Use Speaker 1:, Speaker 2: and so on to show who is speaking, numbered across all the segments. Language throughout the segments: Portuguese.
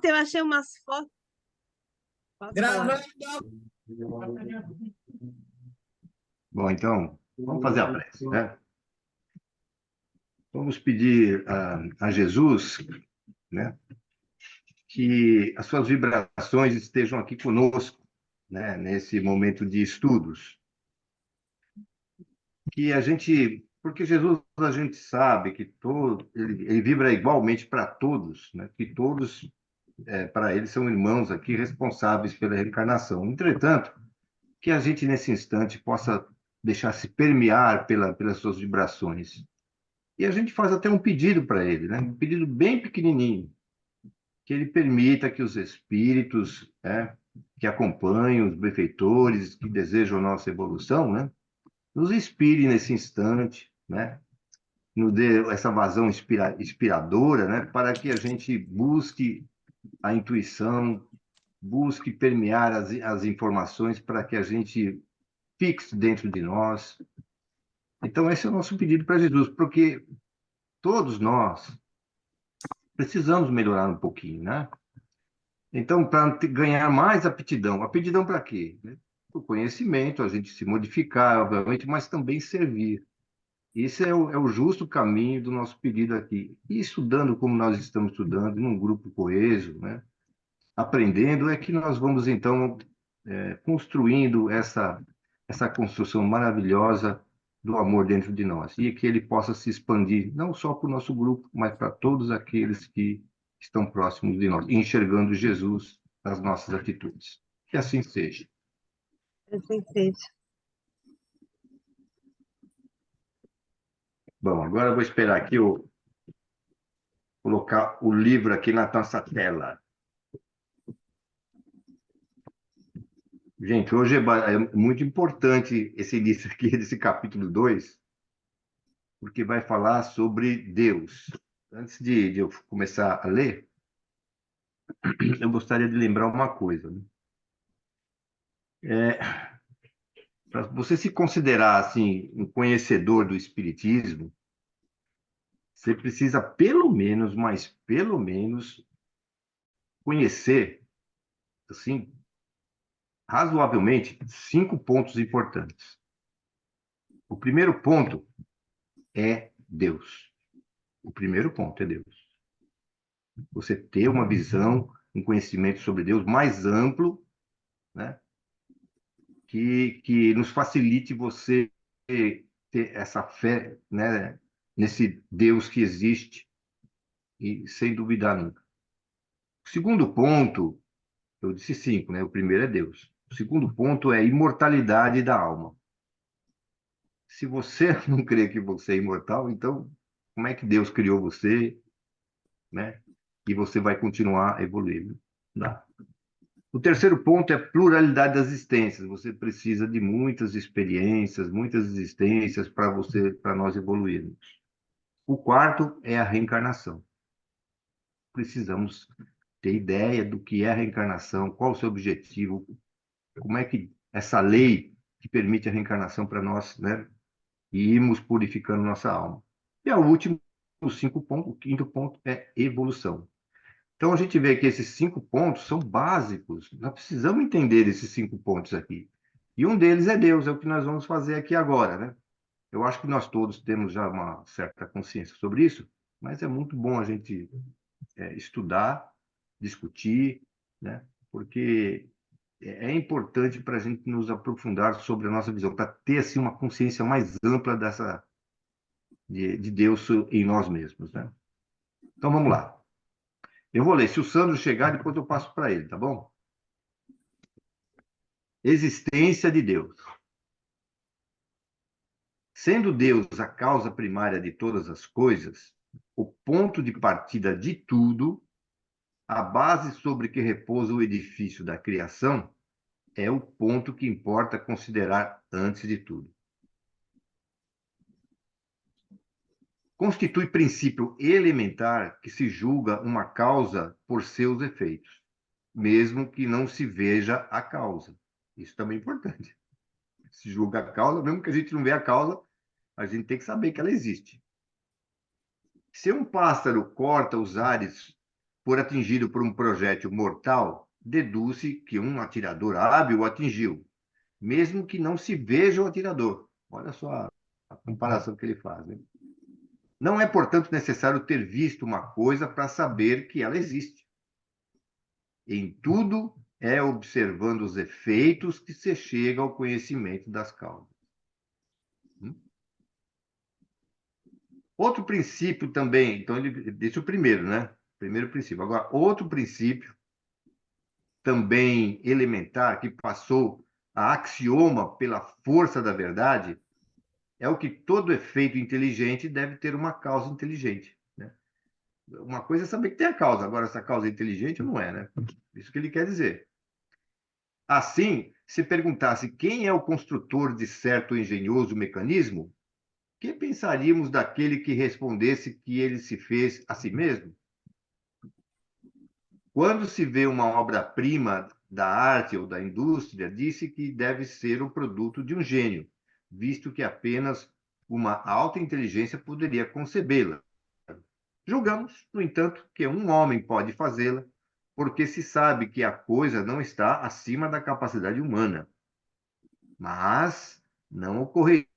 Speaker 1: Eu achei umas fotos. Posso falar?
Speaker 2: Bom, então, vamos fazer a prece, né? Vamos pedir a Jesus, né, que as suas vibrações estejam aqui conosco, né, nesse momento de estudos. Que a gente, porque Jesus, a gente sabe que ele vibra igualmente para todos, né? Que todos, para ele, são irmãos aqui responsáveis pela reencarnação. Entretanto, que a gente, nesse instante, possa deixar se permear pelas suas vibrações. E a gente faz até um pedido para ele, né? Um pedido bem pequenininho, que ele permita que os espíritos, né, que acompanham os benfeitores, que desejam a nossa evolução, né, nos inspire nesse instante, né, nos dê essa vazão inspiradora, né, para que a gente busque a intuição, busque permear as informações para que a gente fixe dentro de nós. Então, esse é o nosso pedido para Jesus, porque todos nós precisamos melhorar um pouquinho, né? Então, para ganhar mais aptidão. Aptidão para quê? Né? O conhecimento, a gente se modificar, obviamente, mas também servir. Esse é o justo caminho do nosso pedido aqui. E estudando como nós estamos estudando, num grupo coeso, né? Aprendendo, é que nós vamos, então, construindo essa construção maravilhosa do amor dentro de nós. E que ele possa se expandir, não só para o nosso grupo, mas para todos aqueles que estão próximos de nós, enxergando Jesus nas nossas atitudes. Que assim seja.
Speaker 1: Assim seja.
Speaker 2: Bom, agora eu vou esperar aqui eu colocar o livro aqui na nossa tela. Gente, hoje é muito importante esse início aqui desse capítulo 2, porque vai falar sobre Deus. Antes de eu começar a ler, eu gostaria de lembrar uma coisa, né? Para você se considerar assim um conhecedor do espiritismo, você precisa pelo menos, mas pelo menos conhecer assim razoavelmente 5 pontos importantes. O primeiro ponto é Deus. O primeiro ponto é Deus. Você ter uma visão, um conhecimento sobre Deus mais amplo, né? Que nos facilite você ter essa fé, né? Nesse Deus que existe e sem duvidar nunca. O segundo ponto, eu disse 5, né? O primeiro é Deus. O segundo ponto é a imortalidade da alma. Se você não crê que você é imortal, então como é que Deus criou você, né? E você vai continuar evoluindo? Não. O terceiro ponto é a pluralidade das existências. Você precisa de muitas experiências, muitas existências para nós evoluirmos. O quarto é a reencarnação. Precisamos ter ideia do que é a reencarnação, qual o seu objetivo, como é que essa lei que permite a reencarnação para nós, né, e irmos purificando nossa alma. E o último, o quinto ponto é evolução. Então a gente vê que esses 5 pontos são básicos. Nós precisamos entender esses 5 pontos aqui. E um deles é Deus, é o que nós vamos fazer aqui agora, né? Eu acho que nós todos temos já uma certa consciência sobre isso, mas é muito bom a gente estudar, discutir, né? Porque é importante para a gente nos aprofundar sobre a nossa visão, para ter assim uma consciência mais ampla de Deus em nós mesmos, né? Então vamos lá. Eu vou ler. Se o Sandro chegar, depois eu passo para ele, tá bom? Existência de Deus. Sendo Deus a causa primária de todas as coisas, o ponto de partida de tudo, a base sobre que repousa o edifício da criação, é o ponto que importa considerar antes de tudo. Constitui princípio elementar que se julga uma causa por seus efeitos, mesmo que não se veja a causa. Isso também é importante. Se julga a causa, mesmo que a gente não vê a causa, a gente tem que saber que ela existe. Se um pássaro corta os ares for atingido por um projétil mortal, deduz-se que um atirador hábil o atingiu, mesmo que não se veja o atirador. Olha só a comparação que ele faz, né? Não é, portanto, necessário ter visto uma coisa para saber que ela existe. Em tudo é observando os efeitos que se chega ao conhecimento das causas. Outro princípio também, então ele disse o primeiro, né? Primeiro princípio. Agora, outro princípio também elementar que passou a axioma pela força da verdade é o que todo efeito inteligente deve ter uma causa inteligente, né? Uma coisa é saber que tem a causa, agora essa causa é inteligente ou não é, né? Isso que ele quer dizer. Assim, se perguntasse quem é o construtor de certo engenhoso mecanismo, que pensaríamos daquele que respondesse que ele se fez a si mesmo? Quando se vê uma obra-prima da arte ou da indústria, disse que deve ser o produto de um gênio, visto que apenas uma alta inteligência poderia concebê-la. Julgamos, no entanto, que um homem pode fazê-la, porque se sabe que a coisa não está acima da capacidade humana. Mas não ocorreria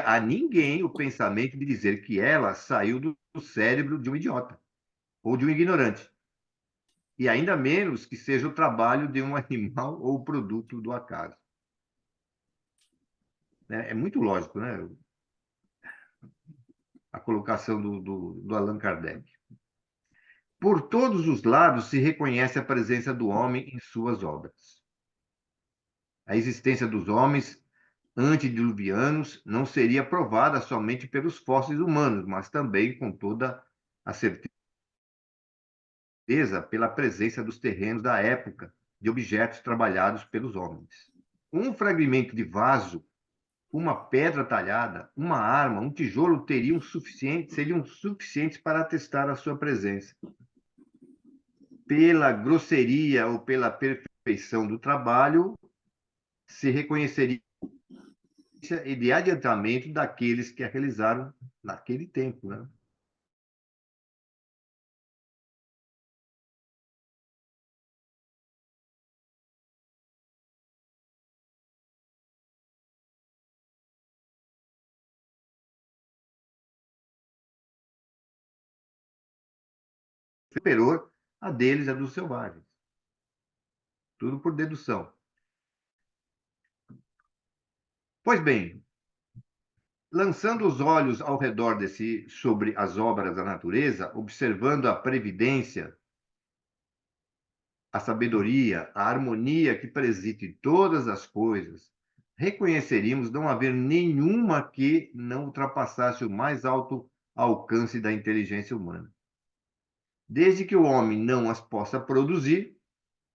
Speaker 2: a ninguém o pensamento de dizer que ela saiu do cérebro de um idiota ou de um ignorante. E ainda menos que seja o trabalho de um animal ou produto do acaso. É muito lógico, né? A colocação do Allan Kardec. Por todos os lados se reconhece a presença do homem em suas obras. A existência dos homens antediluvianos não seria provada somente pelos fósseis humanos, mas também com toda a certeza pela presença dos terrenos da época de objetos trabalhados pelos homens. Um fragmento de vaso, uma pedra talhada, uma arma, um tijolo seriam suficientes para atestar a sua presença. Pela grosseria ou pela perfeição do trabalho, se reconheceria de adiantamento daqueles que a realizaram naquele tempo, né? Superior a deles, a dos selvagens. Tudo por dedução. Pois bem, lançando os olhos ao redor de si sobre as obras da natureza, observando a previdência, a sabedoria, a harmonia que preside em todas as coisas, reconheceríamos não haver nenhuma que não ultrapassasse o mais alto alcance da inteligência humana. Desde que o homem não as possa produzir,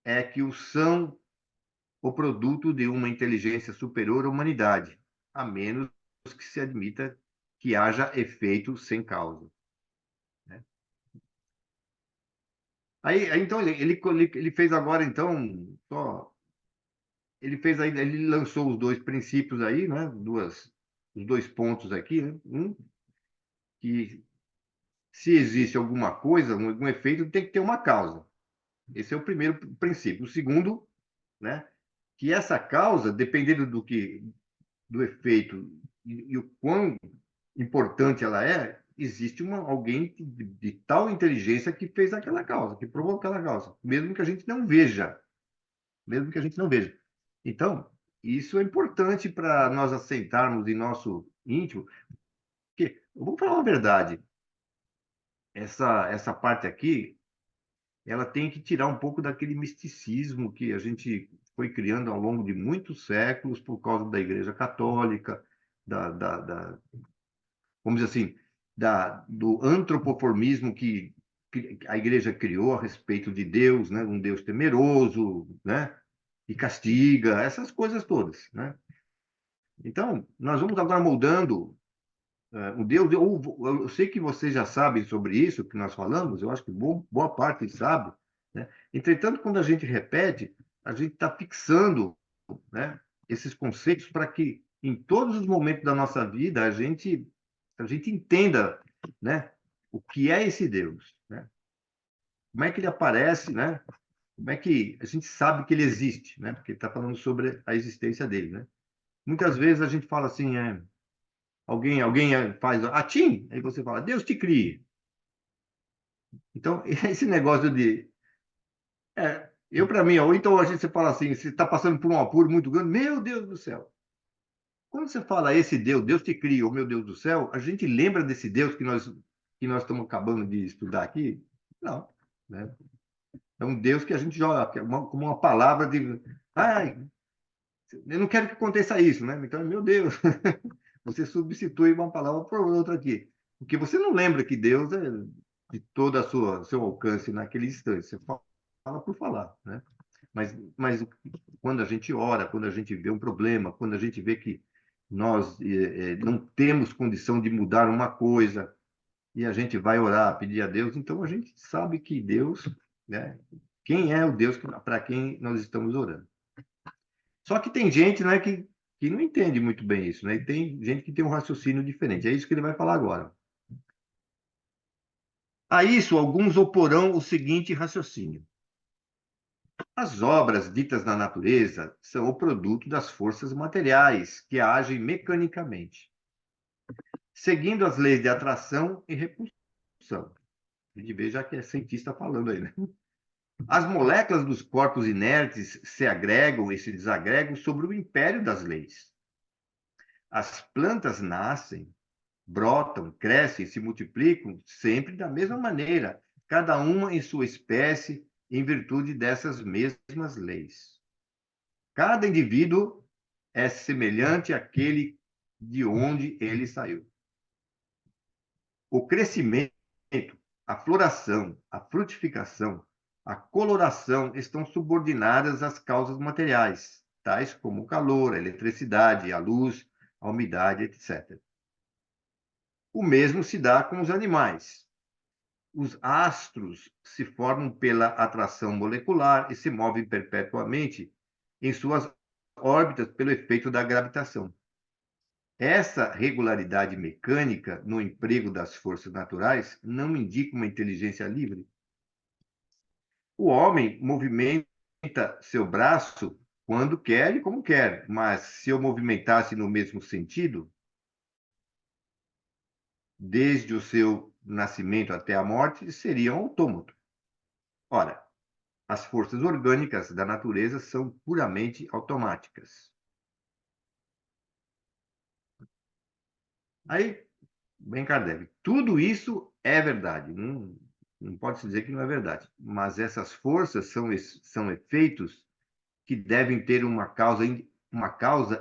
Speaker 2: é que o são o produto de uma inteligência superior à humanidade, a menos que se admita que haja efeito sem causa, né? Então, ele fez agora, então, só, ele fez aí, ele lançou os dois princípios aí, né? Os dois pontos aqui, né? Um, que se existe alguma coisa, algum efeito, tem que ter uma causa. Esse é o primeiro princípio. O segundo, né? Que essa causa, dependendo do efeito e o quão importante ela é, existe alguém de tal inteligência que fez aquela causa, que provou aquela causa, mesmo que a gente não veja, mesmo que a gente não veja. Então, isso é importante para nós assentarmos em nosso íntimo, porque, vamos falar a verdade, essa parte aqui, ela tem que tirar um pouco daquele misticismo que a gente foi criando ao longo de muitos séculos por causa da Igreja Católica, da vamos dizer assim, do antropoformismo que a igreja criou a respeito de Deus, né? Um Deus temeroso, né? E castiga, essas coisas todas, né? Então, nós vamos agora moldando o Deus. Eu sei que vocês já sabem sobre isso que nós falamos, eu acho que boa parte sabe, né? Entretanto, quando a gente repete, a gente está fixando, né, esses conceitos para que em todos os momentos da nossa vida a gente entenda, né, o que é esse Deus, né? como é que ele aparece, né? Como é que a gente sabe que ele existe, né? Porque está falando sobre a existência dele, né? Muitas vezes a gente fala assim, alguém faz atim, aí você fala, Deus te cria. Então, esse negócio de eu para mim, ou então a gente você fala assim, você está passando por um apuro muito grande, meu Deus do céu. Quando você fala esse Deus, Deus te cria, ou meu Deus do céu, a gente lembra desse Deus que nós estamos acabando de estudar aqui? Não, né? É um Deus que a gente joga como uma palavra de, ai, eu não quero que aconteça isso, né? Então, meu Deus, você substitui uma palavra por outra aqui, porque você não lembra que Deus é de todo a seu alcance naquele instante. Você fala por falar, né? Mas quando a gente ora, quando a gente vê um problema, quando a gente vê que nós não temos condição de mudar uma coisa e a gente vai orar, pedir a Deus, então a gente sabe que Deus, né? Quem é o Deus para quem nós estamos orando? Só que tem gente, né, que não entende muito bem isso, né? E tem gente que tem um raciocínio diferente. É isso que ele vai falar agora. A isso, alguns oporão o seguinte raciocínio: as obras ditas na natureza são o produto das forças materiais que agem mecanicamente, seguindo as leis de atração e repulsão. A gente vê já que é cientista falando aí, né? As moléculas dos corpos inertes se agregam e se desagregam sobre o império das leis. As plantas nascem, brotam, crescem, se multiplicam sempre da mesma maneira, cada uma em sua espécie, em virtude dessas mesmas leis. Cada indivíduo é semelhante àquele de onde ele saiu. O crescimento, a floração, a frutificação, a coloração estão subordinadas às causas materiais, tais como o calor, a eletricidade, a luz, a umidade, etc. O mesmo se dá com os animais. Os astros se formam pela atração molecular e se movem perpetuamente em suas órbitas pelo efeito da gravitação. Essa regularidade mecânica no emprego das forças naturais não indica uma inteligência livre. O homem movimenta seu braço quando quer e como quer, mas se eu movimentasse no mesmo sentido, desde o seu nascimento até a morte, seria um autômato. Ora, as forças orgânicas da natureza são puramente automáticas. Aí, bem Kardec, tudo isso é verdade, não pode se dizer que não é verdade, mas essas forças são efeitos que devem ter uma causa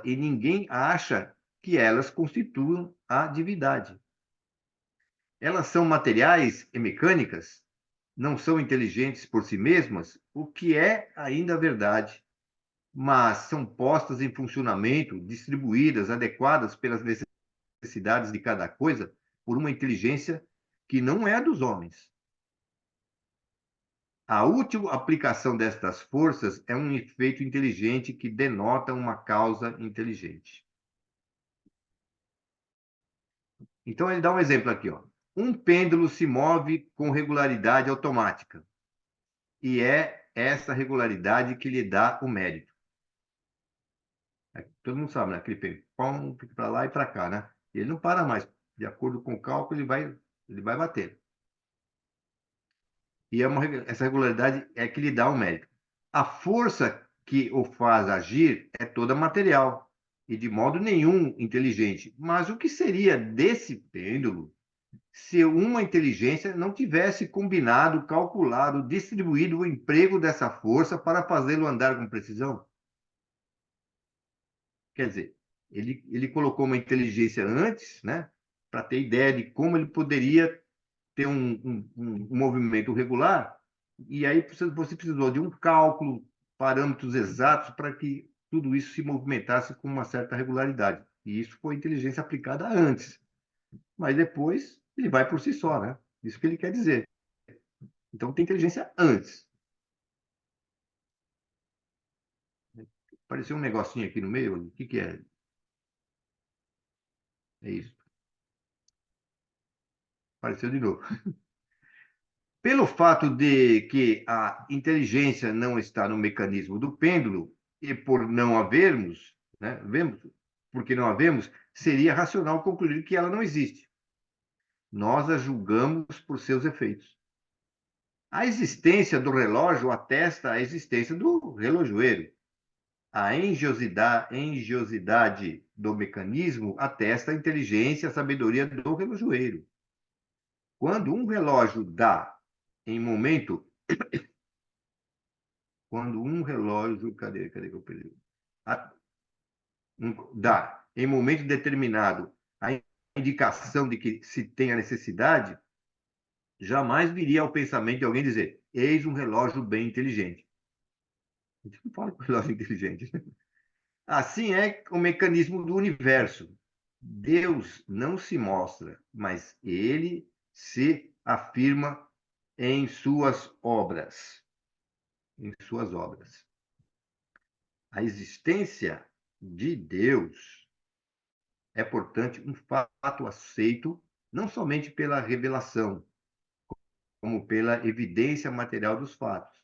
Speaker 2: e ninguém acha que elas constituam a divindade. Elas são materiais e mecânicas, não são inteligentes por si mesmas, o que é ainda verdade, mas são postas em funcionamento, distribuídas, adequadas pelas necessidades de cada coisa, por uma inteligência que não é a dos homens. A útil aplicação destas forças é um efeito inteligente que denota uma causa inteligente. Então, ele dá um exemplo aqui, ó. Um pêndulo se move com regularidade automática, e é essa regularidade que lhe dá o mérito. Todo mundo sabe, né? Aquele pão, fica para lá e para cá, né? Ele não para mais. De acordo com o cálculo, ele vai bater. E essa regularidade é que lhe dá o mérito. A força que o faz agir é toda material e de modo nenhum inteligente. Mas o que seria desse pêndulo se uma inteligência não tivesse combinado, calculado, distribuído o emprego dessa força para fazê-lo andar com precisão? Quer dizer, ele colocou uma inteligência antes, né, para ter ideia de como ele poderia ter um movimento regular, e aí você precisou de um cálculo, parâmetros exatos para que tudo isso se movimentasse com uma certa regularidade. E isso foi inteligência aplicada antes. Mas depois ele vai por si só, né? Isso que ele quer dizer. Então tem inteligência antes. Apareceu um negocinho aqui no meio, o que que é? É isso. Apareceu de novo. Pelo fato de que a inteligência não está no mecanismo do pêndulo, e por não havermos, né, vemos, porque não havemos, seria racional concluir que ela não existe. Nós a julgamos por seus efeitos. A existência do relógio atesta a existência do relojoeiro. A engenhosidade do mecanismo atesta a inteligência e a sabedoria do relojoeiro. Quando um relógio dá em momento, quando um relógio, cadê que eu perdi? Dá em momento determinado a indicação de que se tem a necessidade, jamais viria ao pensamento de alguém dizer: eis um relógio bem inteligente. A gente não fala com relógio inteligente. Assim é o mecanismo do universo. Deus não se mostra, mas ele se afirma em suas obras. Em suas obras. A existência de Deus é, portanto, um fato aceito não somente pela revelação, como pela evidência material dos fatos.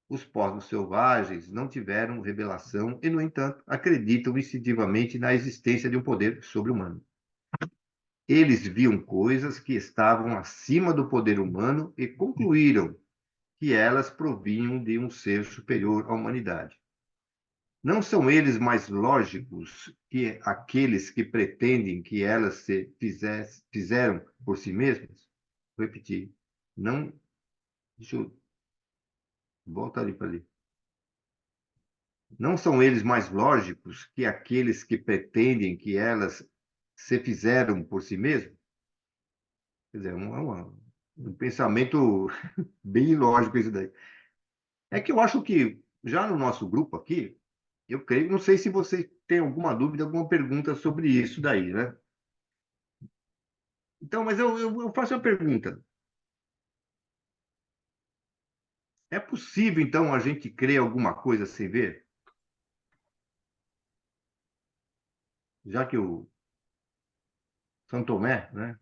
Speaker 2: Os povos selvagens não tiveram revelação e, no entanto, acreditam instintivamente na existência de um poder sobre-humano. Eles viam coisas que estavam acima do poder humano e concluíram que elas provinham de um ser superior à humanidade. Não são eles mais lógicos que aqueles que pretendem que elas fizeram por si mesmas? Vou repetir. Não. Deixa eu voltar ali para ali. Não são eles mais lógicos que aqueles que pretendem que elas se fizeram por si mesmas? Quer dizer, um pensamento bem ilógico isso daí. É que eu acho que, já no nosso grupo aqui, eu creio, não sei se você tem alguma dúvida, alguma pergunta sobre isso daí, né? Então, mas eu faço a pergunta. É possível, então, a gente crer alguma coisa sem ver? Já que o São Tomé, né?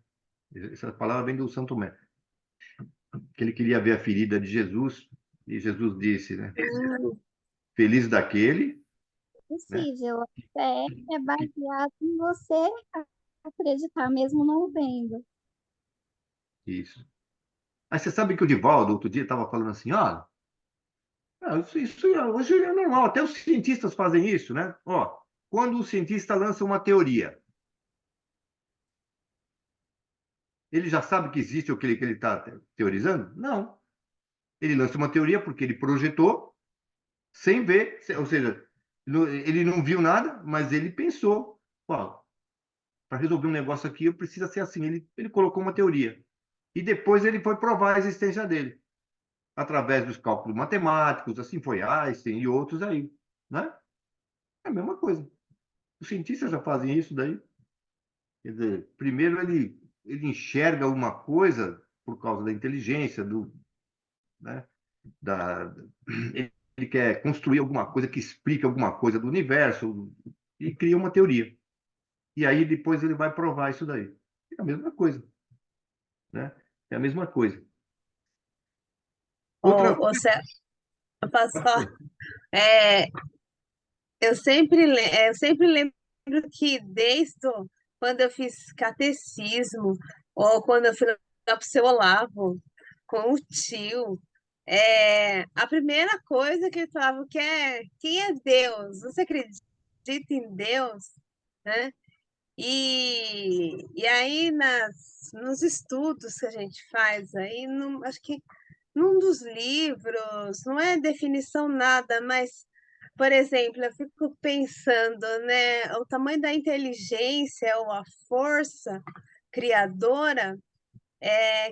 Speaker 2: Essa palavra vem do São Tomé, que ele queria ver a ferida de Jesus, e Jesus disse, né? Feliz daquele, né?
Speaker 3: Possível. Até é baseado em você acreditar mesmo não vendo.
Speaker 2: Isso. Aí você sabe que o Divaldo, outro dia, estava falando assim, ó, hoje é normal, até os cientistas fazem isso, né? Ó, quando o cientista lança uma teoria, ele já sabe que existe o que ele está teorizando? Não. Ele lança uma teoria porque ele projetou sem ver, ou seja, ele não viu nada, mas ele pensou, para resolver um negócio aqui, eu preciso ser assim. Ele colocou uma teoria. E depois ele foi provar a existência dele, através dos cálculos matemáticos, assim foi Einstein e outros aí, né? É a mesma coisa. Os cientistas já fazem isso daí. Quer dizer, primeiro ele enxerga uma coisa por causa da inteligência, né, da, ele quer construir alguma coisa que explique alguma coisa do universo e cria uma teoria. E aí depois ele vai provar isso daí. É a mesma coisa, né? É a mesma coisa. Outra
Speaker 1: Ô,
Speaker 2: coisa.
Speaker 1: eu posso falar? É, eu sempre lembro que quando eu fiz catecismo, ou quando eu fui lá para o seu Olavo, com o tio, a primeira coisa que ele falava que é quem é Deus? Você acredita em Deus? Né? E aí nos estudos que a gente faz aí, acho que num dos livros, não é definição nada, mas, por exemplo, eu fico pensando, né, o tamanho da inteligência ou a força criadora,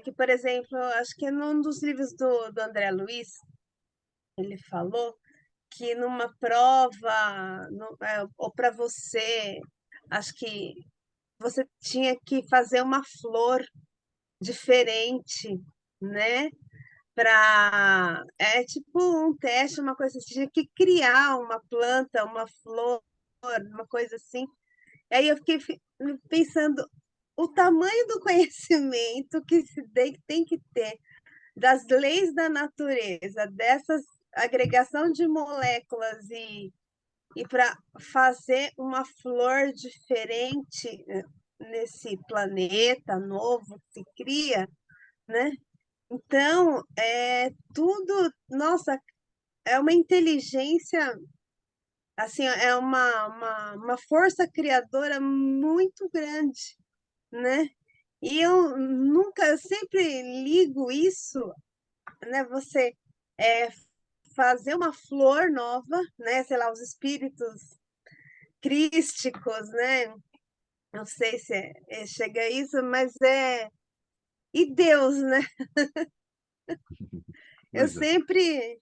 Speaker 1: que, por exemplo, acho que num dos livros do André Luiz, ele falou que numa prova, ou para você, acho que você tinha que fazer uma flor diferente, né? É tipo um teste, uma coisa assim, você tinha que criar uma planta, uma flor, uma coisa assim. Aí eu fiquei pensando o tamanho do conhecimento que tem que ter das leis da natureza, dessas agregação de moléculas e para fazer uma flor diferente nesse planeta novo que se cria, né? Então, é tudo, nossa, é uma inteligência, assim, é uma força criadora muito grande, né? E eu sempre ligo isso, né? Você é, fazer uma flor nova, né? Sei lá, os espíritos crísticos, né? Não sei se chega a isso, mas e Deus, né? Eu
Speaker 2: Pois é.
Speaker 1: sempre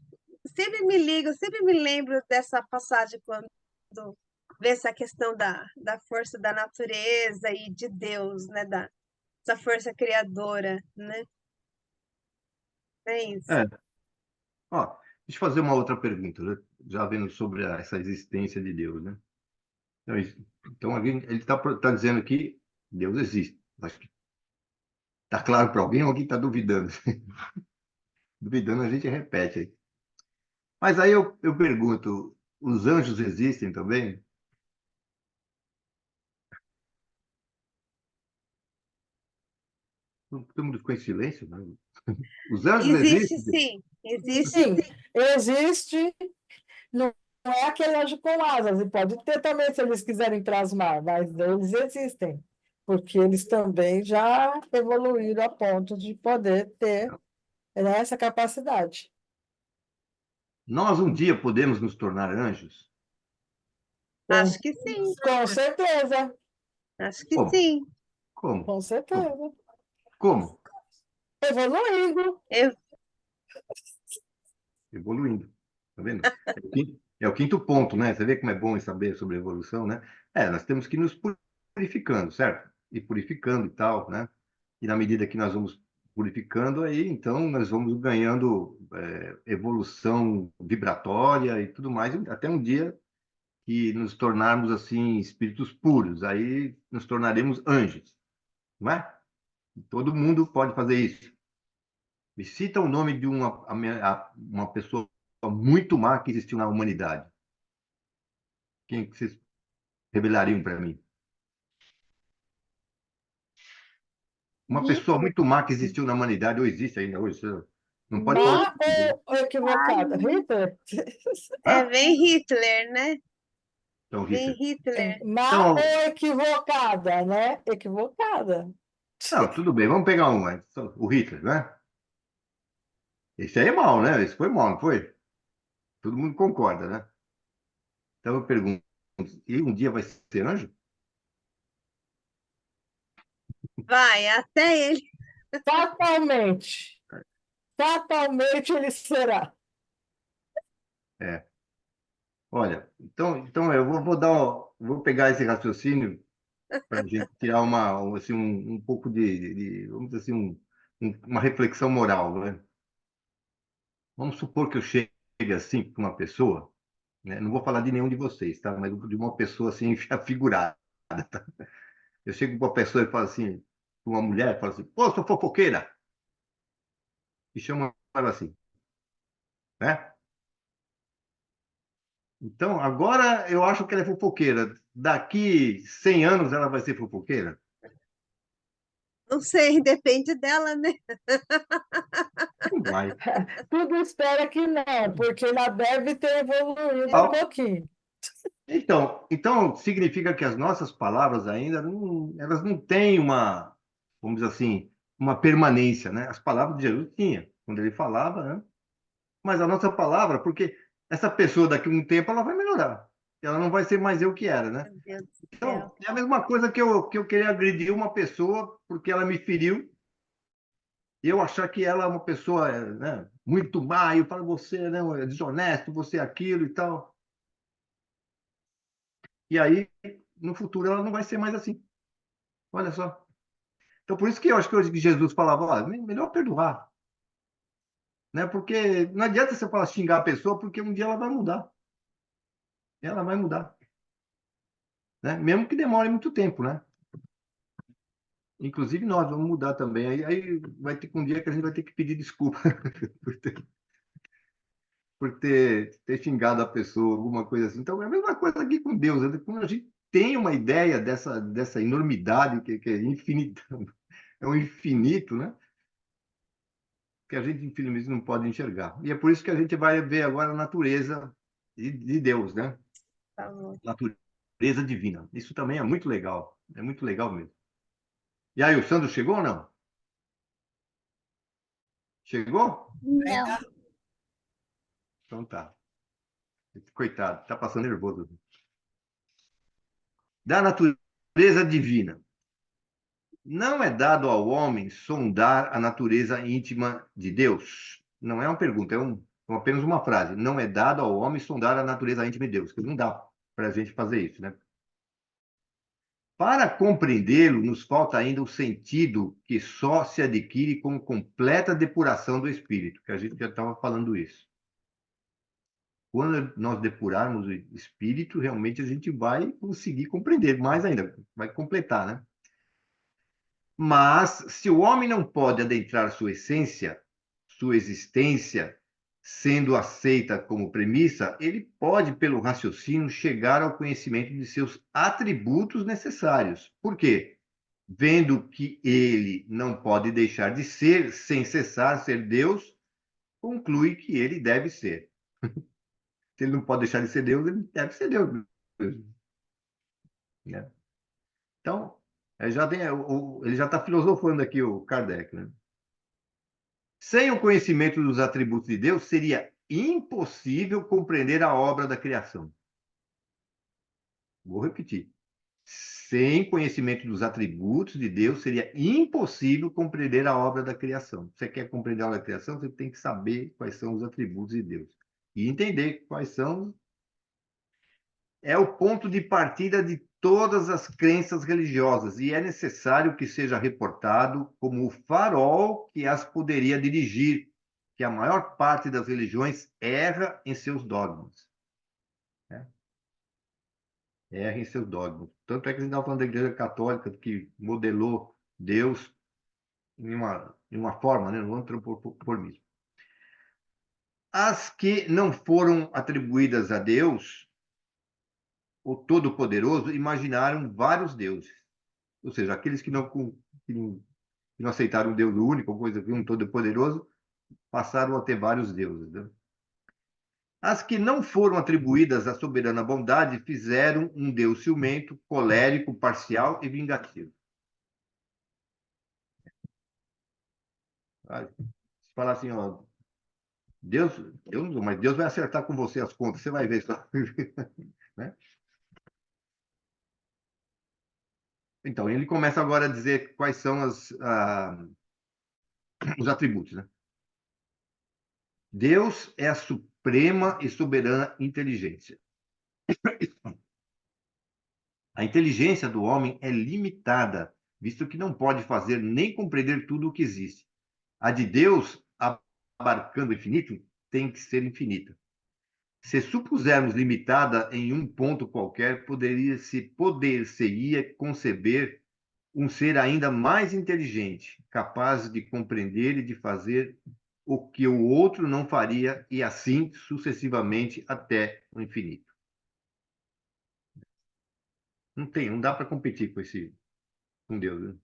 Speaker 1: me ligo, sempre me lembro dessa passagem quando vê essa questão da força da natureza e de Deus, né? Essa força criadora, né? É isso.
Speaker 2: É. Ó, deixa eu fazer uma outra pergunta, né? Já vendo sobre essa existência de Deus, né? Então, então ele está dizendo que Deus existe. Acho que está claro para alguém ou alguém está duvidando? Duvidando, a gente repete aí. Mas aí eu pergunto, os anjos existem também? Todo mundo ficou em silêncio, né? Os anjos
Speaker 1: Existe
Speaker 2: existem?
Speaker 1: sim, existe
Speaker 4: Sim,
Speaker 1: sim.
Speaker 4: existe, não é aquele anjo com asas, e pode ter também se eles quiserem plasmar, mas eles existem, porque eles também já evoluíram a ponto de poder ter, né, essa capacidade.
Speaker 2: Nós um dia podemos nos tornar anjos?
Speaker 4: Com,
Speaker 1: Acho que sim,
Speaker 4: com certeza,
Speaker 1: acho que
Speaker 2: Como?
Speaker 1: sim.
Speaker 2: Como?
Speaker 4: com
Speaker 2: Como?
Speaker 4: certeza.
Speaker 2: Como?
Speaker 4: Evoluindo.
Speaker 1: Eu,
Speaker 2: Evoluindo. Tá vendo? É o quinto ponto, né? Você vê como é bom saber sobre evolução, né? Nós temos que ir nos purificando, certo? E purificando e tal, né? E na medida que nós vamos purificando, aí então nós vamos ganhando evolução vibratória e tudo mais, até um dia que nos tornarmos assim espíritos puros, aí nos tornaremos anjos, não é? Todo mundo pode fazer isso. Me cita o nome de uma pessoa muito má que existiu na humanidade. Quem que vocês revelariam para mim? Uma pessoa
Speaker 3: Hitler,
Speaker 2: muito má que existiu na humanidade ou existe ainda hoje. Você não pode falar
Speaker 4: Má
Speaker 2: de
Speaker 4: ou equivocada? Hitler?
Speaker 2: Hã?
Speaker 1: vem Hitler, né?
Speaker 2: Então,
Speaker 1: Vem
Speaker 2: Hitler.
Speaker 1: Hitler.
Speaker 4: Má
Speaker 2: Então,
Speaker 4: ou equivocada, né? Equivocada.
Speaker 2: não, tudo bem, vamos pegar um, mas o Hitler, né? Esse aí é mal, né? Esse foi mal, não foi? Todo mundo concorda, né? Então eu pergunto, e um dia vai ser anjo?
Speaker 1: Vai, até ele.
Speaker 4: Fatalmente. Fatalmente ele será.
Speaker 2: É. Olha, então eu vou pegar esse raciocínio para a gente tirar assim, um pouco vamos dizer assim, uma reflexão moral, né? Vamos supor que eu chegue assim para uma pessoa, né? Não vou falar de nenhum de vocês, tá? Mas de uma pessoa assim afigurada. Eu chego para uma pessoa e falo assim, para uma mulher, falo assim, pô, sou fofoqueira, e chamo ela assim, né? Então, agora eu acho que ela é fofoqueira. Daqui 100 anos ela vai ser fofoqueira?
Speaker 1: Não sei, depende dela, né?
Speaker 2: Não vai.
Speaker 4: Tudo espera que não, porque ela deve ter evoluído um pouquinho.
Speaker 2: Então significa que as nossas palavras ainda não, elas não têm vamos dizer assim, uma permanência, né? As palavras de Jesus tinha, quando ele falava, né? Mas a nossa palavra, porque essa pessoa daqui a um tempo ela vai melhorar. Ela não vai ser mais eu que era, né?
Speaker 1: Meu Deus do céu.
Speaker 2: Então, é a mesma coisa que eu querer agredir uma pessoa porque ela me feriu e eu achar que ela é uma pessoa, né, muito má, e eu falo, você, né, é desonesto, você é aquilo e tal. E aí, no futuro, ela não vai ser mais assim. Olha só. Então, por isso que eu acho que Jesus falava, ó, melhor perdoar, né? Porque não adianta você falar xingar a pessoa, porque um dia ela vai mudar. Ela vai mudar, né? Mesmo que demore muito tempo, né? Inclusive nós vamos mudar também. Aí vai ter um dia que a gente vai ter que pedir desculpa por ter xingado a pessoa, alguma coisa assim. Então, é a mesma coisa aqui com Deus, né? Quando a gente tem uma ideia dessa enormidade que é infinita, é um infinito, né? Que a gente, infelizmente, não pode enxergar. E é por isso que a gente vai ver agora a natureza de Deus, né?
Speaker 1: Tá bom.
Speaker 2: Natureza divina. Isso também é muito legal mesmo. E aí, o Sandro chegou ou não? Chegou?
Speaker 3: Não,
Speaker 2: Então tá. Coitado, tá passando nervoso. Da natureza divina. Não é dado ao homem sondar a natureza íntima de Deus. Não é uma pergunta, apenas uma frase. Não é dado ao homem sondar a natureza íntima de Deus, que não dá para a gente fazer isso, né? Para compreendê-lo, nos falta ainda o sentido que só se adquire com completa depuração do espírito, que a gente já estava falando isso. Quando nós depurarmos o espírito, realmente a gente vai conseguir compreender mais ainda, vai completar, né? Mas, se o homem não pode adentrar sua essência, sua existência, sendo aceita como premissa, ele pode, pelo raciocínio, chegar ao conhecimento de seus atributos necessários. Por quê? Vendo que ele não pode deixar de ser, sem cessar ser Deus, conclui que ele deve ser. Se ele não pode deixar de ser Deus, ele deve ser Deus, né? Então, ele já está filosofando aqui, o Kardec, né? Sem o conhecimento dos atributos de Deus, seria impossível compreender a obra da criação. Vou repetir. Sem conhecimento dos atributos de Deus, seria impossível compreender a obra da criação. Você quer compreender a obra da criação, você tem que saber quais são os atributos de Deus. E entender quais são. É o ponto de partida de todas as crenças religiosas, e é necessário que seja reportado como o farol que as poderia dirigir, que a maior parte das religiões erra em seus dogmas. Né? Erra em seus dogmas. Tanto é que a gente estava falando da Igreja Católica, que modelou Deus em uma forma, né, no antropoformismo. As que não foram atribuídas a Deus, o Todo-Poderoso, imaginaram vários deuses. Ou seja, aqueles que não aceitaram um Deus único, coisa que um Todo-Poderoso, passaram a ter vários deuses. Né? As que não foram atribuídas à soberana bondade fizeram um Deus ciumento, colérico, parcial e vingativo. Se falar assim, ó, Deus, mas Deus vai acertar com você as contas, você vai ver só. Né? Então, ele começa agora a dizer quais são os atributos. Né? Deus é a suprema e soberana inteligência. A inteligência do homem é limitada, visto que não pode fazer nem compreender tudo o que existe. A de Deus, abarcando o infinito, tem que ser infinita. Se supusermos limitada em um ponto qualquer, poder-se-ia conceber um ser ainda mais inteligente, capaz de compreender e de fazer o que o outro não faria, e assim sucessivamente até o infinito. Não dá para competir com Deus. Né?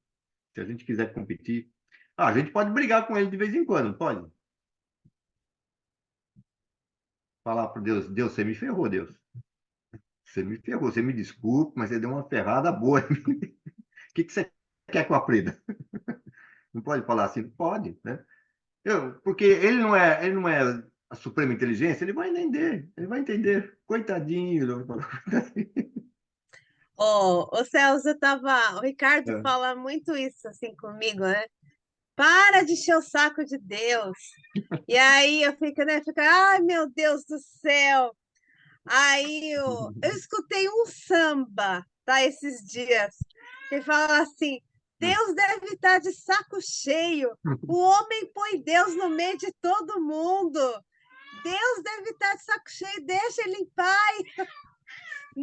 Speaker 2: Se a gente quiser competir, a gente pode brigar com ele de vez em quando, pode. Falar para Deus, Deus, você me ferrou, Deus. Você me ferrou, você me desculpe, mas você deu uma ferrada boa. O que você quer que eu aprenda? Não pode falar assim? Pode, né? Porque ele não é a suprema inteligência, ele vai entender. Coitadinho.
Speaker 1: O Celso o Ricardo
Speaker 2: É.
Speaker 1: fala muito isso assim comigo, né? Para de encher o saco de Deus. E aí eu fico, né? Fica, ai meu Deus do céu. Aí eu escutei um samba, tá, esses dias, que fala assim: Deus deve estar de saco cheio. O homem põe Deus no meio de todo mundo. Deus deve estar de saco cheio, deixa ele em paz.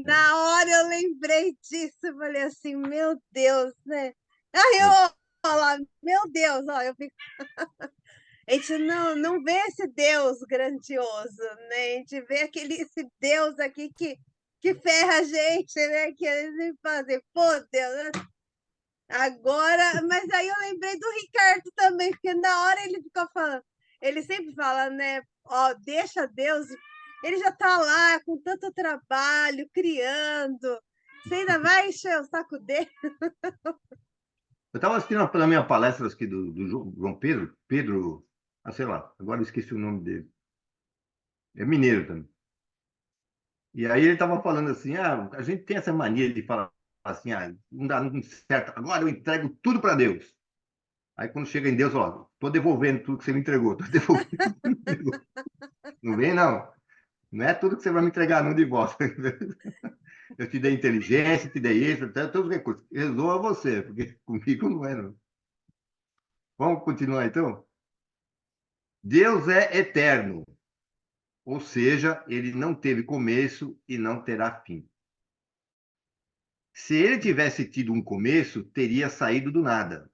Speaker 1: Na hora eu lembrei disso, eu falei assim, meu Deus, né? Aí
Speaker 2: É.
Speaker 1: eu, ó lá, meu Deus, ó, eu fico. A gente não vê esse Deus grandioso, né? A gente vê esse Deus aqui que ferra a gente, né? Que eles fazem, pô, Deus, né? Agora, mas aí eu lembrei do Ricardo também, porque na hora ele fica falando, ele sempre fala, né? Ó, deixa Deus, ele já tá lá com tanto trabalho, criando, você ainda vai encher o saco dele?
Speaker 2: Eu estava assistindo pela minha palestra aqui do João Pedro, sei lá, agora eu esqueci o nome dele. É mineiro também. E aí ele estava falando assim, a gente tem essa mania de falar assim, não dá não certo, agora eu entrego tudo para Deus. Aí quando chega em Deus, ó, tô devolvendo tudo que você me entregou, tô devolvendo tudo que você me entregou. Não vem, não. Não é tudo que você vai me entregar, não, de volta. Eu te dei inteligência, te dei isso, todos os recursos. Resolva você, porque comigo não é, não. Vamos continuar, então? Deus é eterno, ou seja, ele não teve começo e não terá fim. Se ele tivesse tido um começo, teria saído do nada.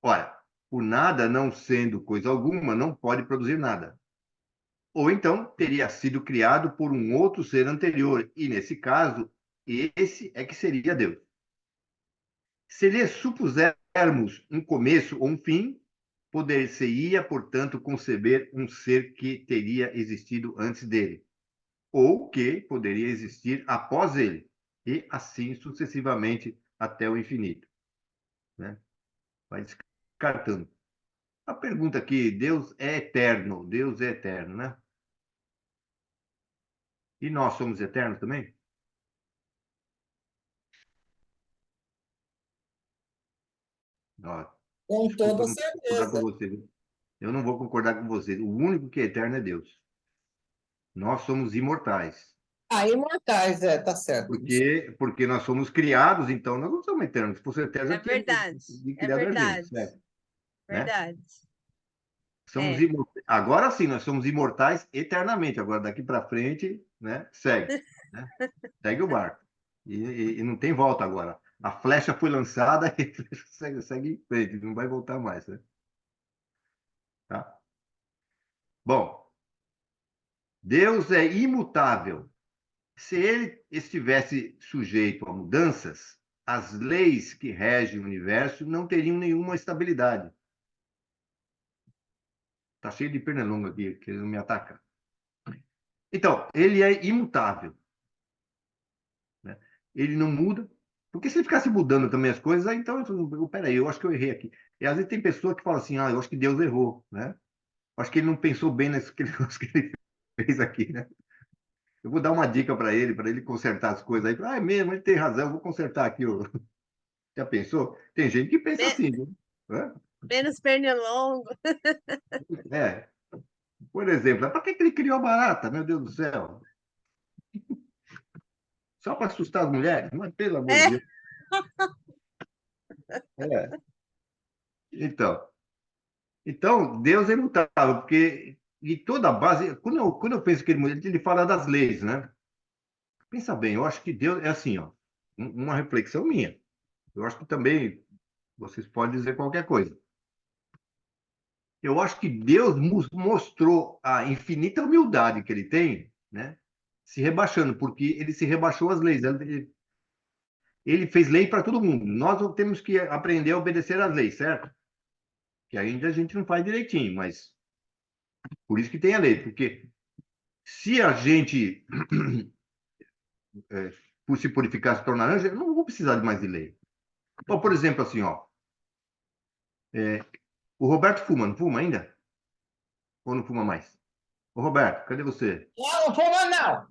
Speaker 2: Ora, o nada não sendo coisa alguma, não pode produzir nada. Ou então teria sido criado por um outro ser anterior, e nesse caso, esse é que seria Deus. Se lhe supusermos um começo ou um fim, poder-se-ia, portanto, conceber um ser que teria existido antes dele, ou que poderia existir após ele, e assim sucessivamente até o infinito, né? Vai descartando. A pergunta aqui, Deus é eterno, né? E nós somos eternos também? Ó,
Speaker 4: Com
Speaker 2: desculpa,
Speaker 4: toda
Speaker 2: eu não vou concordar com
Speaker 4: certeza.
Speaker 2: você, viu? Eu não vou concordar com você. O único que é eterno é Deus. Nós somos imortais.
Speaker 4: Ah, imortais, tá certo.
Speaker 2: Porque nós somos criados, então nós não somos eternos. Se fosse eterno,
Speaker 1: É
Speaker 2: já tinha
Speaker 1: verdade, é
Speaker 2: criado a gente,
Speaker 1: verdade,
Speaker 2: certo? Né?
Speaker 1: verdade.
Speaker 2: Somos
Speaker 1: É.
Speaker 2: imortais. Agora sim, nós somos imortais eternamente. Agora, daqui para frente, né? Segue. Né? Segue o barco. E não tem volta agora. A flecha foi lançada e segue em frente, não vai voltar mais, né? Tá? Bom, Deus é imutável. Se ele estivesse sujeito a mudanças, as leis que regem o universo não teriam nenhuma estabilidade. Tá cheio de pernilongo aqui, querendo me atacar. Então, ele é imutável, né? Ele não muda. Porque se ele ficasse mudando também as coisas, aí então, peraí, eu acho que eu errei aqui. E às vezes tem pessoa que fala assim, eu acho que Deus errou, né? Eu acho que ele não pensou bem nas que que ele fez aqui, né? Eu vou dar uma dica para ele consertar as coisas aí. É mesmo, ele tem razão, eu vou consertar aqui. Já pensou? Tem gente que pensa
Speaker 1: Me-
Speaker 2: assim, viu? Hã?
Speaker 1: menos pernilongo.
Speaker 2: É. Por exemplo, para que ele criou a barata? Meu Deus do céu. Só para assustar as mulheres? Mas, pelo amor de
Speaker 1: É,
Speaker 2: Deus. É. Então, Deus é imutável, porque de toda a base, quando eu penso que ele fala das leis, né? Pensa bem, eu acho que Deus é assim, ó, uma reflexão minha. Eu acho que também vocês podem dizer qualquer coisa. Eu acho que Deus mostrou a infinita humildade que ele tem, né? Se rebaixando, porque ele se rebaixou às leis. Ele fez lei para todo mundo. Nós temos que aprender a obedecer às leis, certo? Que ainda a gente não faz direitinho, mas por isso que tem a lei. Porque se a gente por se purificar, se tornar anjo, eu não vou precisar de mais de lei. Então, por exemplo, assim, ó, é, o Roberto fuma, não fuma ainda? Ou não fuma mais? Ô, Roberto, cadê você?
Speaker 4: Não, não fuma, não.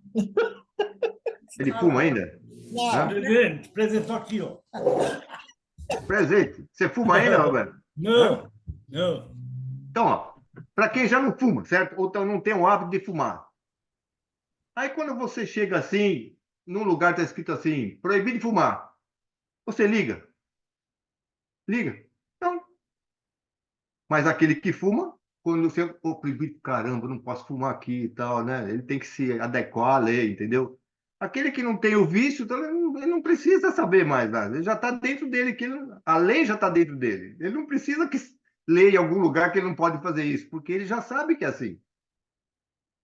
Speaker 2: Ele fuma ainda?
Speaker 4: Não.
Speaker 2: Hã?
Speaker 5: Presente, estou aqui, ó.
Speaker 2: Presente. Você fuma ainda, Roberto? Hã?
Speaker 5: Não, não.
Speaker 2: Então, ó, para quem já não fuma, certo? Ou então não tem o hábito de fumar. Aí quando você chega assim, num lugar está escrito assim, proibido de fumar, você liga. Liga. Então, mas aquele que fuma, quando você, proibido, caramba, não posso fumar aqui e tal, né? Ele tem que se adequar à lei, entendeu? Aquele que não tem o vício, então ele não precisa saber mais nada. Ele já está dentro dele, a lei já está dentro dele. Ele não precisa que leia em algum lugar que ele não pode fazer isso, porque ele já sabe que é assim.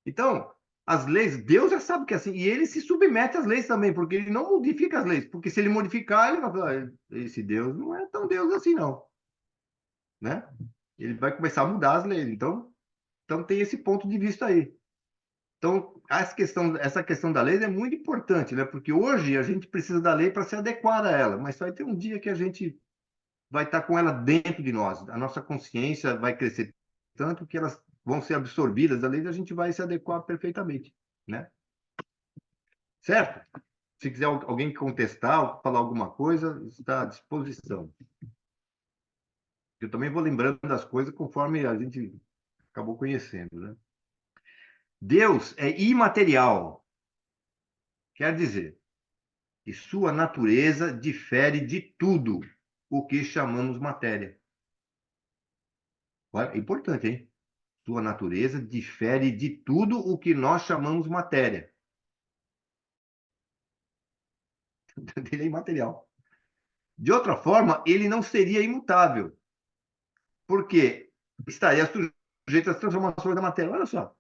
Speaker 2: Então, as leis, Deus já sabe que é assim, e ele se submete às leis também, porque ele não modifica as leis, porque se ele modificar, ele vai falar, esse Deus não é tão Deus assim, não, né? Ele vai começar a mudar as leis. Então tem esse ponto de vista aí. Então, essa questão da lei é muito importante, né? Porque hoje a gente precisa da lei para se adequar a ela, mas vai ter um dia que a gente vai estar com ela dentro de nós. A nossa consciência vai crescer tanto que elas vão ser absorvidas da lei e a gente vai se adequar perfeitamente, né? Certo? Se quiser alguém contestar ou falar alguma coisa, está à disposição. Eu também vou lembrando das coisas conforme a gente acabou conhecendo, né? Deus é imaterial, quer dizer, que sua natureza difere de tudo o que chamamos matéria. Olha, é importante, hein? Sua natureza difere de tudo o que nós chamamos matéria. Ele é imaterial. De outra forma, ele não seria imutável, porque estaria sujeito às transformações da matéria. Olha só.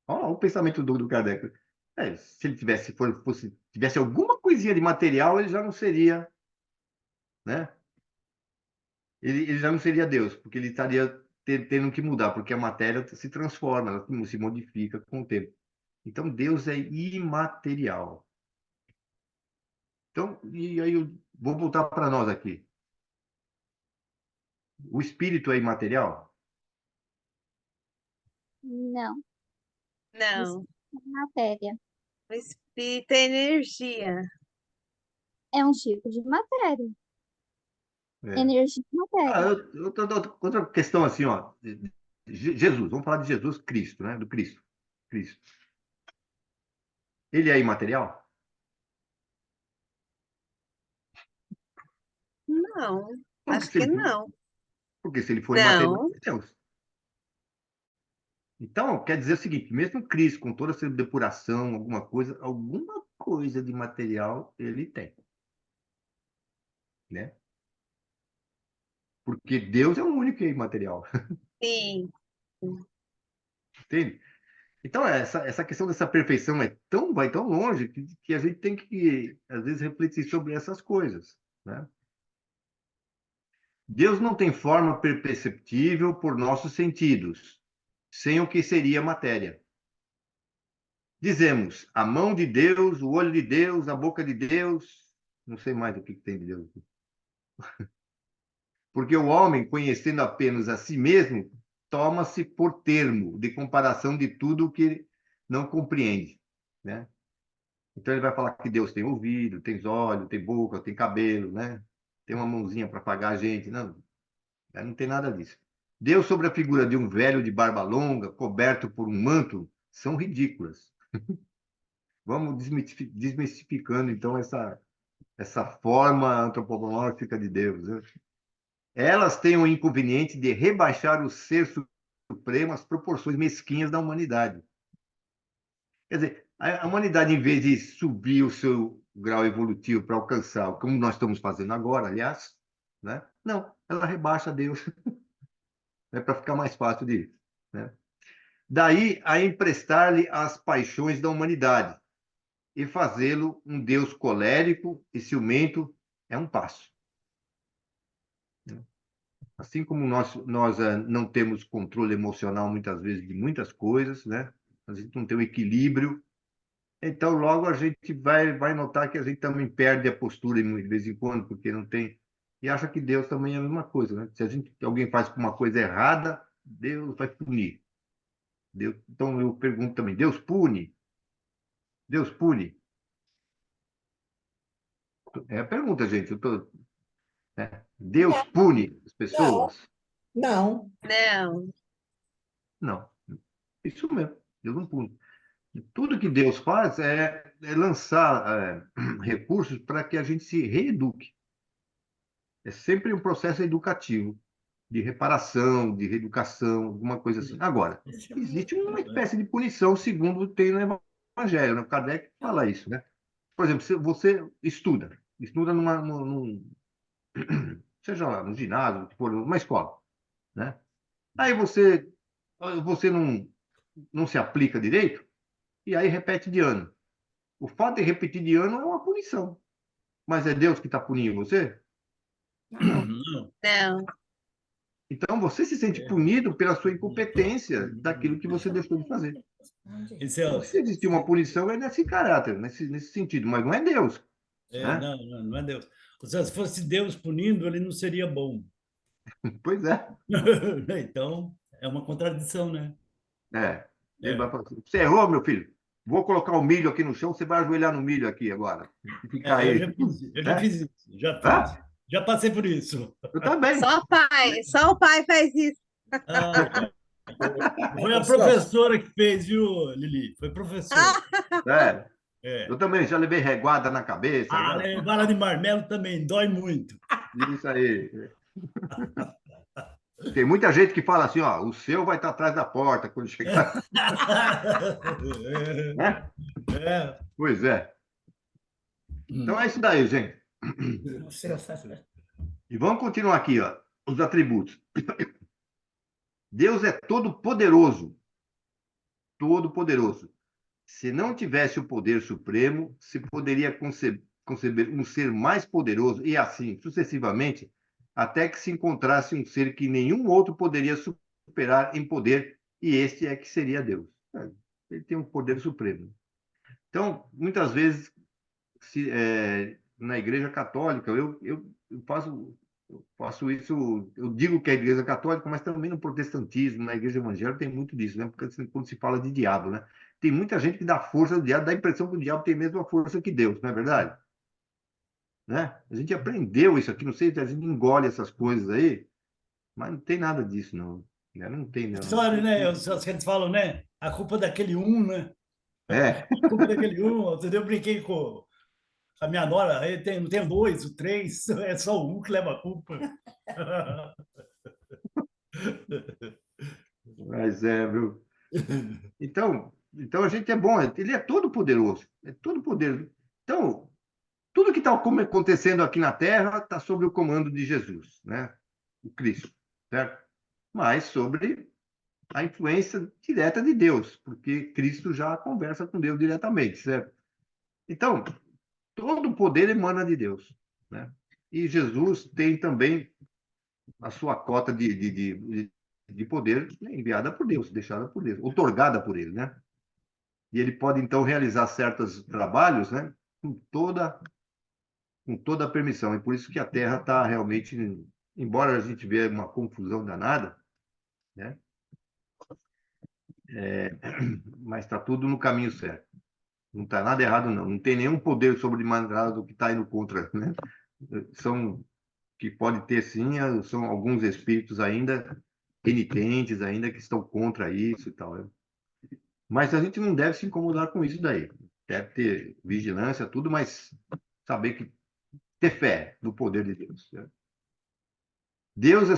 Speaker 2: Olha o pensamento do Kardec. Se ele tivesse alguma coisinha de material, ele já não seria, né? Ele já não seria Deus, porque ele estaria tendo que mudar, porque a matéria se transforma, ela se modifica com o tempo. Então, Deus é imaterial. Então, e aí eu vou voltar para nós aqui. O espírito é imaterial?
Speaker 3: Não, isso
Speaker 1: Não,
Speaker 3: é matéria.
Speaker 1: o espírito é energia.
Speaker 3: É um tipo de matéria.
Speaker 2: É.
Speaker 3: Energia e matéria.
Speaker 2: Outra questão assim, ó. Jesus, vamos falar de Jesus Cristo, né? Do Cristo. Cristo. Ele é imaterial?
Speaker 1: Não,
Speaker 2: Porque
Speaker 1: acho
Speaker 2: se
Speaker 1: que
Speaker 2: ele for,
Speaker 1: não.
Speaker 2: porque se ele for imaterial,
Speaker 1: Não,
Speaker 2: é Deus. Então, quer dizer o seguinte, mesmo Cristo, com toda essa depuração, alguma coisa de material ele tem, né? Porque Deus é o único que é imaterial,
Speaker 1: sim.
Speaker 2: entende? Então, essa questão dessa perfeição vai tão longe que a gente tem que, às vezes, refletir sobre essas coisas, né? Deus não tem forma perceptível por nossos sentidos, sem o que seria matéria. Dizemos, a mão de Deus, o olho de Deus, a boca de Deus, não sei mais o que tem de Deus. Porque o homem, conhecendo apenas a si mesmo, toma-se por termo de comparação de tudo o que não compreende, né? Então ele vai falar que Deus tem ouvido, tem olhos, tem boca, tem cabelo, né? Tem uma mãozinha para pagar a gente. Não tem nada disso. Deus sobre a figura de um velho de barba longa, coberto por um manto, são ridículas. Vamos desmistificando, então, essa forma antropomórfica de Deus, né? Elas têm o inconveniente de rebaixar o ser supremo às proporções mesquinhas da humanidade. Quer dizer, a humanidade, em vez de subir o seu grau evolutivo para alcançar, como nós estamos fazendo agora, aliás, né? Não, ela rebaixa Deus, né, para ficar mais fácil de, né? Daí a emprestar-lhe as paixões da humanidade e fazê-lo um Deus colérico e ciumento é um passo. Assim como nós não temos controle emocional muitas vezes de muitas coisas, né? A gente não tem o equilíbrio. Então, logo a gente vai notar que a gente também perde a postura de vez em quando, porque não tem. E acha que Deus também é a mesma coisa, né? Se alguém faz uma coisa errada, Deus vai punir. Então, eu pergunto também: Deus pune? Deus pune? É a pergunta, gente. Né? Deus pune as
Speaker 4: Não,
Speaker 2: pessoas?
Speaker 4: não.
Speaker 1: Não,
Speaker 2: Não. Isso mesmo. Deus não pune. Tudo que Deus faz é lançar recursos para que a gente se reeduque. É sempre um processo educativo, de reparação, de reeducação, alguma coisa assim. Agora, existe uma espécie de punição, segundo tem no Evangelho, né? O Kardec fala isso, né? Por exemplo, se você estuda seja lá no ginásio, tipo, numa escola, né? Aí você não se aplica direito e aí repete de ano. O fato de repetir de ano é uma punição. Mas é Deus que está punindo você? Não.
Speaker 5: Não.
Speaker 1: Não,
Speaker 2: Então você se sente punido pela sua incompetência daquilo que você deixou de fazer.
Speaker 5: Esse é,
Speaker 2: Então, se existir uma punição, é nesse caráter, nesse sentido, mas não é Deus, né?
Speaker 5: não é Deus. Ou seja, se fosse Deus punindo, ele não seria bom.
Speaker 2: Pois é.
Speaker 5: Então, é uma contradição, né?
Speaker 2: É. Ele vai
Speaker 5: É,
Speaker 2: falar assim, você errou, meu filho? Vou colocar o milho aqui no chão, você vai ajoelhar no milho aqui agora. E ficar
Speaker 5: eu
Speaker 2: aí,
Speaker 5: já fiz, eu já
Speaker 2: né?
Speaker 5: fiz isso, já fiz.
Speaker 2: Ah,
Speaker 5: Já passei por isso.
Speaker 2: eu também.
Speaker 1: só o pai faz isso.
Speaker 5: Ah, foi a
Speaker 4: Ô, Celso,
Speaker 5: professora que fez, viu, Lili? Foi professora.
Speaker 2: É,
Speaker 5: É.
Speaker 2: eu também já levei reguada na cabeça,
Speaker 5: Ah,
Speaker 2: já.
Speaker 5: vara de marmelo também dói muito.
Speaker 2: Isso aí. Tem muita gente que fala assim, ó, o seu vai estar atrás da porta quando chegar, né?
Speaker 5: É.
Speaker 2: Pois é. Então é isso daí, gente. E vamos continuar aqui, ó, os atributos. Deus é todo poderoso, todo poderoso. Se não tivesse o poder supremo, se poderia conceber um ser mais poderoso e assim sucessivamente, até que se encontrasse um ser que nenhum outro poderia superar em poder, e este é que seria Deus. Ele tem um poder supremo. Então, muitas vezes, na Igreja Católica, eu faço isso, eu digo que é a Igreja Católica, mas também no protestantismo, na Igreja Evangélica tem muito disso, né? Porque assim, quando se fala de diabo, né? Tem muita gente que dá força do diabo, dá a impressão que o diabo tem a mesma força que Deus, não é verdade? Né? A gente aprendeu isso aqui, não sei se a gente engole essas coisas aí, mas não tem nada disso, não. Né? Não tem, não.
Speaker 5: História, né? Os que eles falam, né? A culpa daquele um, né?
Speaker 2: É,
Speaker 5: A culpa daquele um. Entendeu? Eu brinquei com a minha nora, aí não tem dois, o três, é só um que leva a culpa.
Speaker 2: mas é, viu? Então a gente é bom, ele é todo poderoso, é todo poderoso. Então, tudo que está acontecendo aqui na Terra está sob o comando de Jesus, né? O Cristo, certo? Mas sobre a influência direta de Deus, porque Cristo já conversa com Deus diretamente, certo? Então, todo o poder emana de Deus, né? E Jesus tem também a sua cota de poder enviada por Deus, deixada por Deus, otorgada por ele, né? E ele pode, então, realizar certos trabalhos, né? Com toda a permissão. E por isso que a Terra está realmente, embora a gente veja uma confusão danada, né? Mas está tudo no caminho certo. Não está nada errado, não. Não tem nenhum poder sobre-manado que está indo contra, né? São, que pode ter, sim, são alguns espíritos ainda penitentes, ainda que estão contra isso e tal. Né? Mas a gente não deve se incomodar com isso daí. Deve ter vigilância, tudo, mas saber que ter fé no poder de Deus. Né? Deus é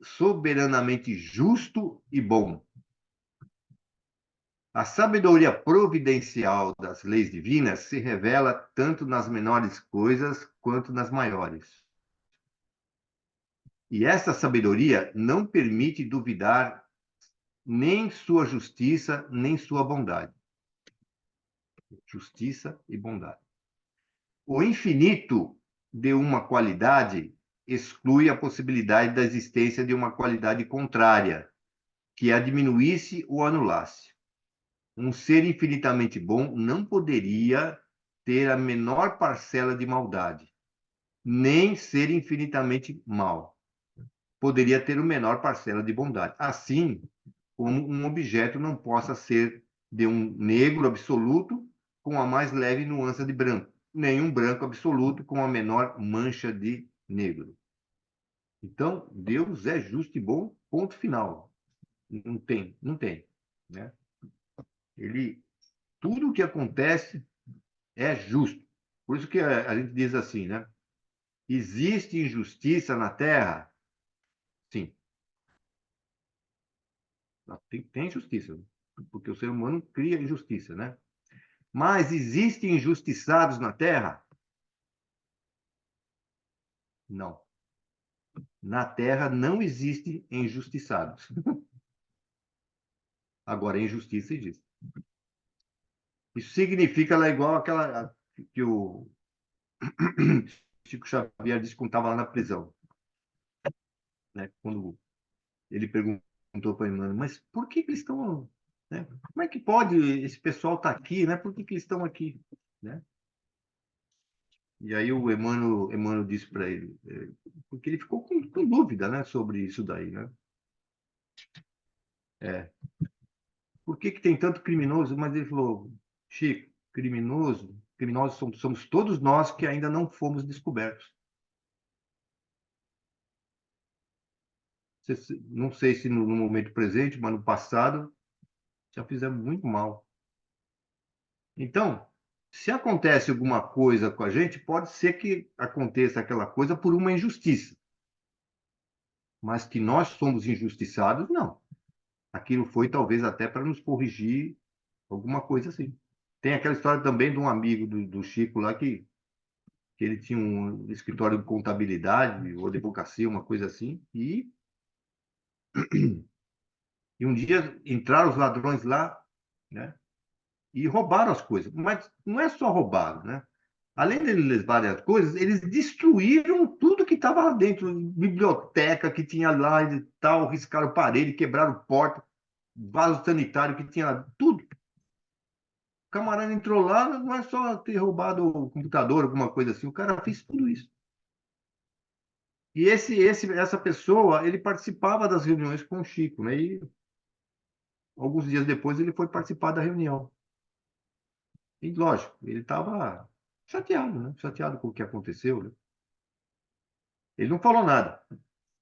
Speaker 2: soberanamente justo e bom. A sabedoria providencial das leis divinas se revela tanto nas menores coisas quanto nas maiores. E essa sabedoria não permite duvidar nem sua justiça, nem sua bondade. Justiça e bondade. O infinito de uma qualidade exclui a possibilidade da existência de uma qualidade contrária, que a diminuísse ou anulasse. Um ser infinitamente bom não poderia ter a menor parcela de maldade, nem ser infinitamente mau. Poderia ter o menor parcela de bondade. Assim como um objeto não possa ser de um negro absoluto com a mais leve nuance de branco, nem um branco absoluto com a menor mancha de negro. Então, Deus é justo e bom, ponto final. Não tem, né? Ele, tudo o que acontece é justo. Por isso que a gente diz assim, né? Existe injustiça na Terra? Sim, tem justiça, porque o ser humano cria injustiça, né? Mas existem injustiçados na Terra? Não. Na Terra não existem injustiçados. Agora, a injustiça existe. Isso significa, ela é igual aquela que o Chico Xavier disse quando estava lá na prisão, né? Quando ele perguntou para Emmanuel, mas por que eles estão, né? Como é que pode esse pessoal estar aqui, né? Por que eles estão aqui, né? E aí o Emmanuel disse para ele, porque ele ficou com dúvida, né, sobre isso daí, né? É, por que tem tanto criminoso? Mas ele falou, Chico, criminosos somos todos nós que ainda não fomos descobertos. Não sei se no momento presente, mas no passado já fizemos muito mal. Então, se acontece alguma coisa com a gente, pode ser que aconteça aquela coisa por uma injustiça. Mas que nós somos injustiçados, não. Aquilo foi talvez até para nos corrigir alguma coisa assim. Tem aquela história também de um amigo do Chico lá que ele tinha um escritório de contabilidade ou advocacia, uma coisa assim, e um dia entraram os ladrões lá, né? E roubaram as coisas. Mas não é só roubaram, né? Além de eles levarem as coisas, eles destruíram tudo que estava lá dentro, biblioteca que tinha lá e tal, riscaram parede, quebraram porta, vaso sanitário que tinha lá, tudo. O camarada entrou lá, não é só ter roubado o computador, alguma coisa assim, o cara fez tudo isso. E essa pessoa, ele participava das reuniões com o Chico, né? E alguns dias depois ele foi participar da reunião. E lógico, ele estava chateado, né? Chateado com o que aconteceu, né? Ele não falou nada,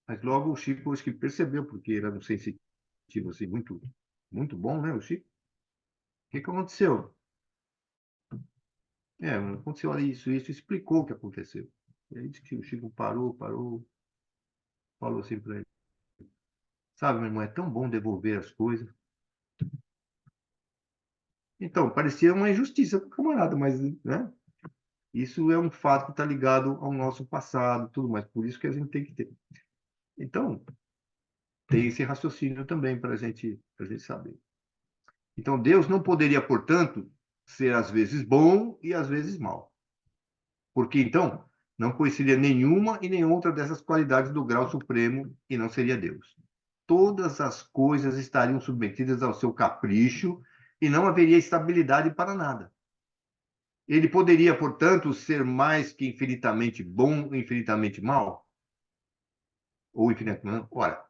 Speaker 2: mas logo o Chico acho que percebeu, porque era um sensitivo assim, muito bom, né, o Chico? O que que aconteceu? Aconteceu ali isso, explicou o que aconteceu. E aí disse que o Chico parou, falou assim para ele, sabe, meu irmão, é tão bom devolver as coisas. Então, parecia uma injustiça para o camarada, mas, né? Isso é um fato que está ligado ao nosso passado, tudo mais. Por isso que a gente tem que ter. Então, tem esse raciocínio também para a gente saber. Então, Deus não poderia, portanto, ser às vezes bom e às vezes mal. Porque, então, não conheceria nenhuma e nem outra dessas qualidades do grau supremo e não seria Deus. Todas as coisas estariam submetidas ao seu capricho e não haveria estabilidade para nada. Ele poderia, portanto, ser mais que infinitamente bom e infinitamente mal? Ou infinitamente... Ora,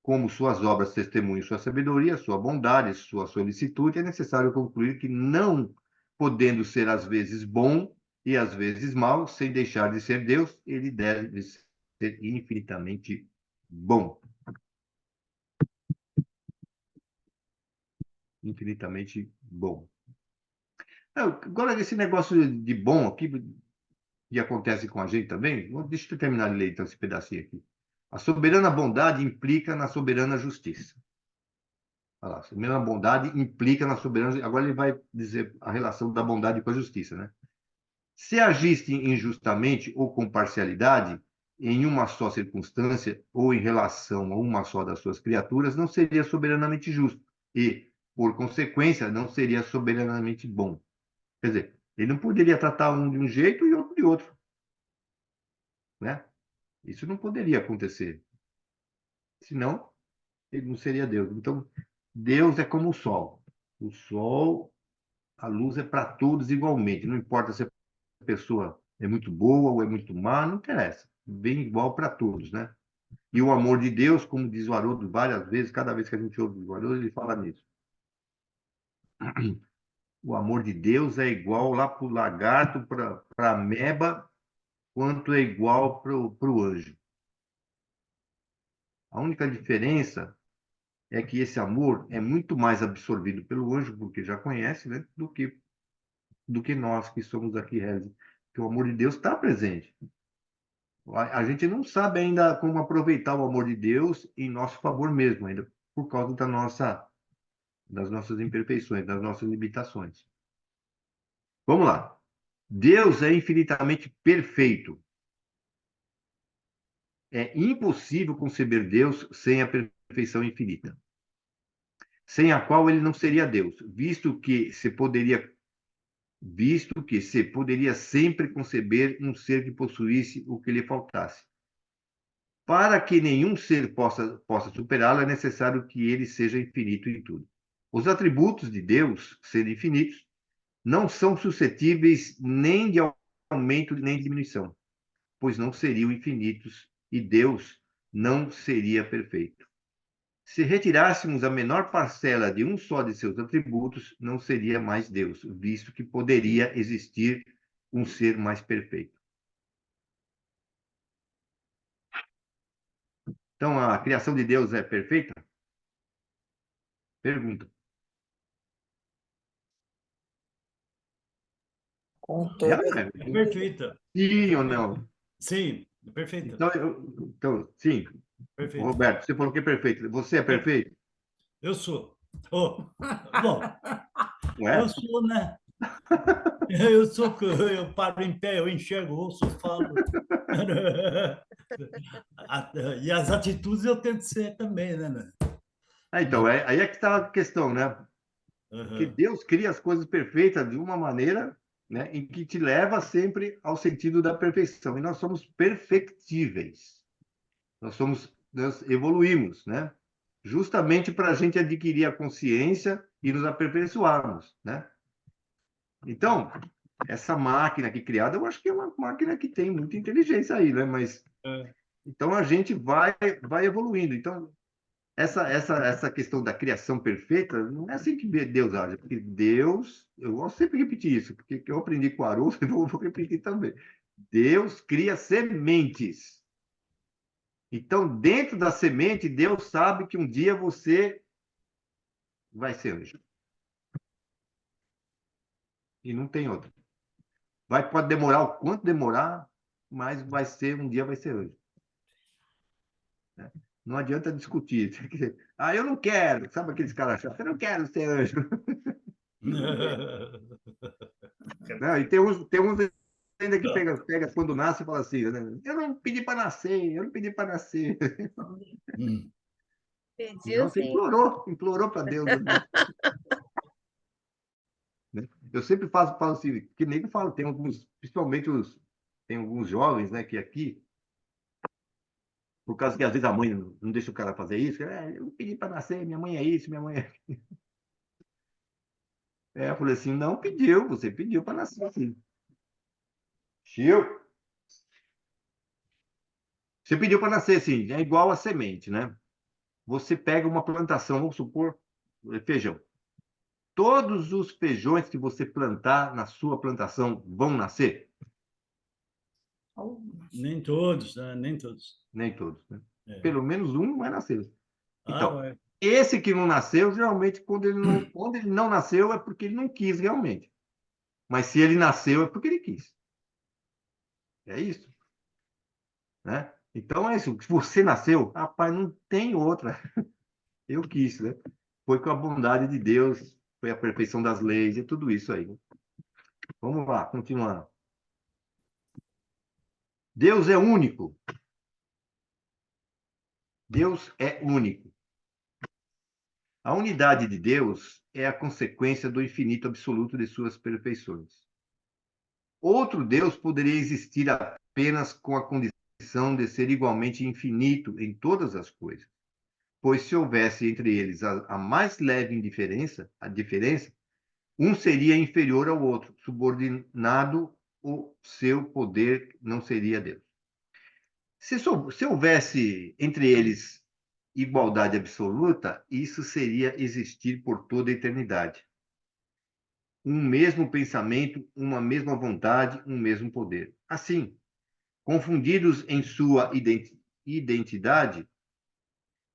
Speaker 2: como suas obras testemunham sua sabedoria, sua bondade, sua solicitude, é necessário concluir que não podendo ser às vezes bom e às vezes mal, sem deixar de ser Deus, ele deve ser infinitamente bom. Infinitamente bom. Agora, esse negócio de bom aqui, que acontece com a gente também, deixa eu terminar de ler então esse pedacinho aqui. A soberana bondade implica na soberana justiça. Olha lá, a soberana bondade implica na soberana. Agora ele vai dizer a relação da bondade com a justiça, né? Se agisse injustamente ou com parcialidade, em uma só circunstância ou em relação a uma só das suas criaturas, não seria soberanamente justo e, por consequência, não seria soberanamente bom. Quer dizer, ele não poderia tratar um de um jeito e outro de outro, né? Isso não poderia acontecer. Senão, ele não seria Deus. Então, Deus é como o sol. O sol, a luz é para todos igualmente. Não importa se a pessoa é muito boa ou é muito má, não interessa. Vem igual para todos, né? E o amor de Deus, como diz o Haroldo várias vezes, cada vez que a gente ouve o Haroldo, ele fala nisso. O amor de Deus é igual lá para o lagarto, para a ameba, quanto é igual para o anjo. A única diferença é que esse amor é muito mais absorvido pelo anjo, porque já conhece, né, do que nós que somos aqui réis. Que o amor de Deus está presente. A gente não sabe ainda como aproveitar o amor de Deus em nosso favor mesmo, ainda por causa das nossas imperfeições, das nossas limitações. Vamos lá. Deus é infinitamente perfeito. É impossível conceber Deus sem a perfeição infinita, sem a qual ele não seria Deus, visto que se poderia sempre conceber um ser que possuísse o que lhe faltasse. Para que nenhum ser possa superá-lo, é necessário que ele seja infinito em tudo. Os atributos de Deus, sendo infinitos, não são suscetíveis nem de aumento nem de diminuição, pois não seriam infinitos e Deus não seria perfeito. Se retirássemos a menor parcela de um só de seus atributos, não seria mais Deus, visto que poderia existir um ser mais perfeito. Então, a criação de Deus é perfeita? Pergunta.
Speaker 4: Com toda.
Speaker 5: É perfeita.
Speaker 2: Sim ou não?
Speaker 5: Sim, é perfeita.
Speaker 2: Então, sim.
Speaker 5: Perfeita.
Speaker 2: Roberto, você falou que é perfeito. Você é perfeito?
Speaker 5: Eu sou. Oh, bom,
Speaker 2: Não é?
Speaker 5: eu sou, né? Eu sou, eu paro em pé, eu enxergo, ouço, falo. E as atitudes eu tento ser também, né?
Speaker 2: Então, aí é que está a questão, né? Que
Speaker 5: Uhum.
Speaker 2: Deus cria as coisas perfeitas de uma maneira, né, em que te leva sempre ao sentido da perfeição. E nós somos perfectíveis. Nós evoluímos, né? Justamente para a gente adquirir a consciência e nos aperfeiçoarmos, né? Então, essa máquina aqui criada, eu acho que é uma máquina que tem muita inteligência aí, né? Mas
Speaker 5: É.
Speaker 2: então a gente vai evoluindo. Então, essa questão da criação perfeita, não é assim que Deus age, porque Deus, eu vou sempre repetir isso, porque eu aprendi com o Haroldo, e vou repetir também. Deus cria sementes. Então, dentro da semente, Deus sabe que um dia você vai ser anjo. E não tem outro. Pode demorar o quanto demorar, mas um dia vai ser anjo. Né? Não adianta discutir. Ah, eu não quero. Sabe aqueles caras chatos? Eu não quero ser anjo. Não, e tem uns ainda que pega quando nasce e fala assim, né? Eu não pedi para nascer, eu não pedi para nascer.
Speaker 1: Pediu
Speaker 2: Então você
Speaker 1: sim.
Speaker 2: implorou para Deus. Né? Eu sempre falo assim, que nem eu falo, tem alguns, principalmente tem alguns jovens, né, que aqui, por causa que às vezes a mãe não deixa o cara fazer isso, eu não pedi para nascer, minha mãe é isso, minha mãe é. Eu falei assim, não pediu, você pediu para nascer assim. Chiu. Você pediu para nascer assim, é igual a semente, né? Você pega uma plantação, vamos supor, feijão. Todos os feijões que você plantar na sua plantação vão nascer?
Speaker 5: Nem todos, né? Nem todos.
Speaker 2: Nem todos, né?
Speaker 5: É.
Speaker 2: Pelo menos um vai nascer. Então,
Speaker 5: Vai.
Speaker 2: esse que não nasceu, geralmente, quando ele não nasceu, é porque ele não quis realmente. Mas se ele nasceu, é porque ele quis. É isso. Né? Então, é isso. Se você nasceu, rapaz, não tem outra. Eu quis, né? Foi com a bondade de Deus, foi a perfeição das leis e tudo isso aí. Né? Vamos lá, continuando. Deus é único. Deus é único. A unidade de Deus é a consequência do infinito absoluto de suas perfeições. Outro Deus poderia existir apenas com a condição de ser igualmente infinito em todas as coisas. Pois se houvesse entre eles a mais leve a diferença, um seria inferior ao outro, subordinado, o seu poder não seria Deus. Se houvesse entre eles igualdade absoluta, isso seria existir por toda a eternidade. Um mesmo pensamento, uma mesma vontade, um mesmo poder. Assim, confundidos em sua identidade,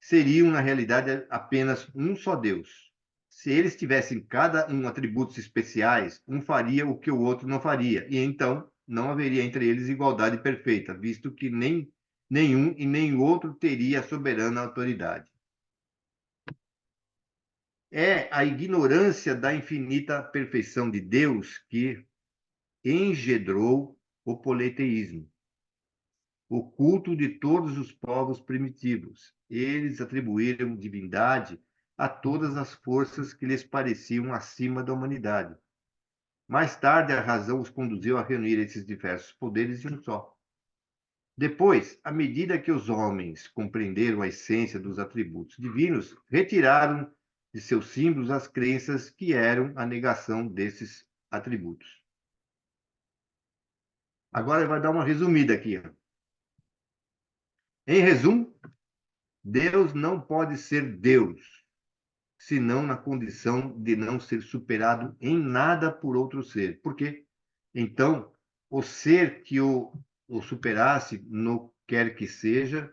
Speaker 2: seriam, na realidade, apenas um só Deus. Se eles tivessem cada um atributos especiais, um faria o que o outro não faria, e então não haveria entre eles igualdade perfeita, visto que nem nenhum e nem o outro teria a soberana autoridade. É a ignorância da infinita perfeição de Deus que engendrou o politeísmo, o culto de todos os povos primitivos. Eles atribuíram divindade a todas as forças que lhes pareciam acima da humanidade. Mais tarde, a razão os conduziu a reunir esses diversos poderes em um só. Depois, à medida que os homens compreenderam a essência dos atributos divinos, retiraram de seus símbolos as crenças que eram a negação desses atributos. Agora ele vai dar uma resumida aqui. Em resumo, Deus não pode ser Deus, senão na condição de não ser superado em nada por outro ser. Por quê? Então, o ser que o superasse no quer que seja,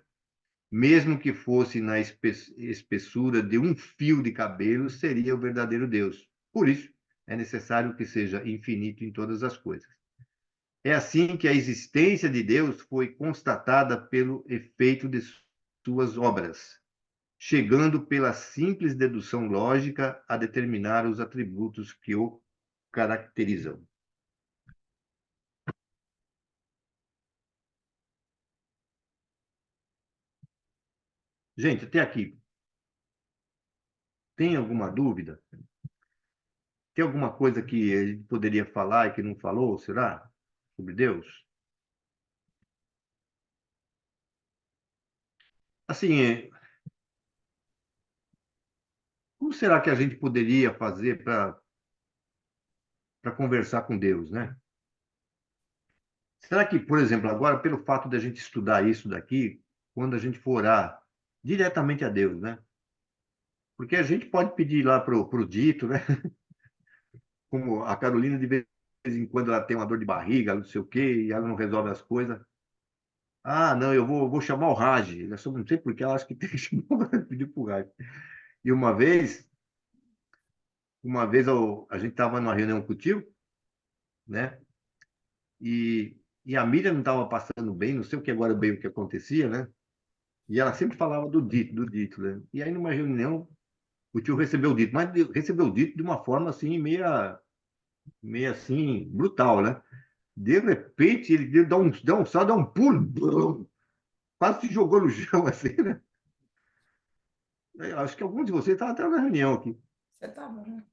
Speaker 2: mesmo que fosse na espessura de um fio de cabelo, seria o verdadeiro Deus. Por isso, é necessário que seja infinito em todas as coisas. É assim que a existência de Deus foi constatada pelo efeito de suas obras, chegando pela simples dedução lógica a determinar os atributos que o caracterizam. Gente, até aqui, tem alguma dúvida? Tem alguma coisa que a gente poderia falar e que não falou, será? Sobre Deus? Assim, como será que a gente poderia fazer para conversar com Deus, né? Será que, por exemplo, agora, pelo fato de a gente estudar isso daqui, quando a gente for orar diretamente a Deus, né? Porque a gente pode pedir lá pro dito, né? Como a Carolina, de vez em quando, ela tem uma dor de barriga, não sei o quê, e ela não resolve as coisas. Ah, não, eu vou chamar o Raj. Eu só não sei porque ela acha que tem que chamar, pedir pro Raj. E uma vez a gente estava numa reunião com o tio, né? E a Miriam não estava passando bem, não sei o que agora bem o que acontecia, né? E ela sempre falava do dito, né? E aí numa reunião, o tio recebeu o dito, mas recebeu o dito de uma forma assim, meio assim, brutal, né? De repente, ele deu um salto, dá um pulo, blum, quase se jogou no chão, assim, né? Eu acho que alguns de vocês estavam até na reunião aqui.
Speaker 4: Você estava, né?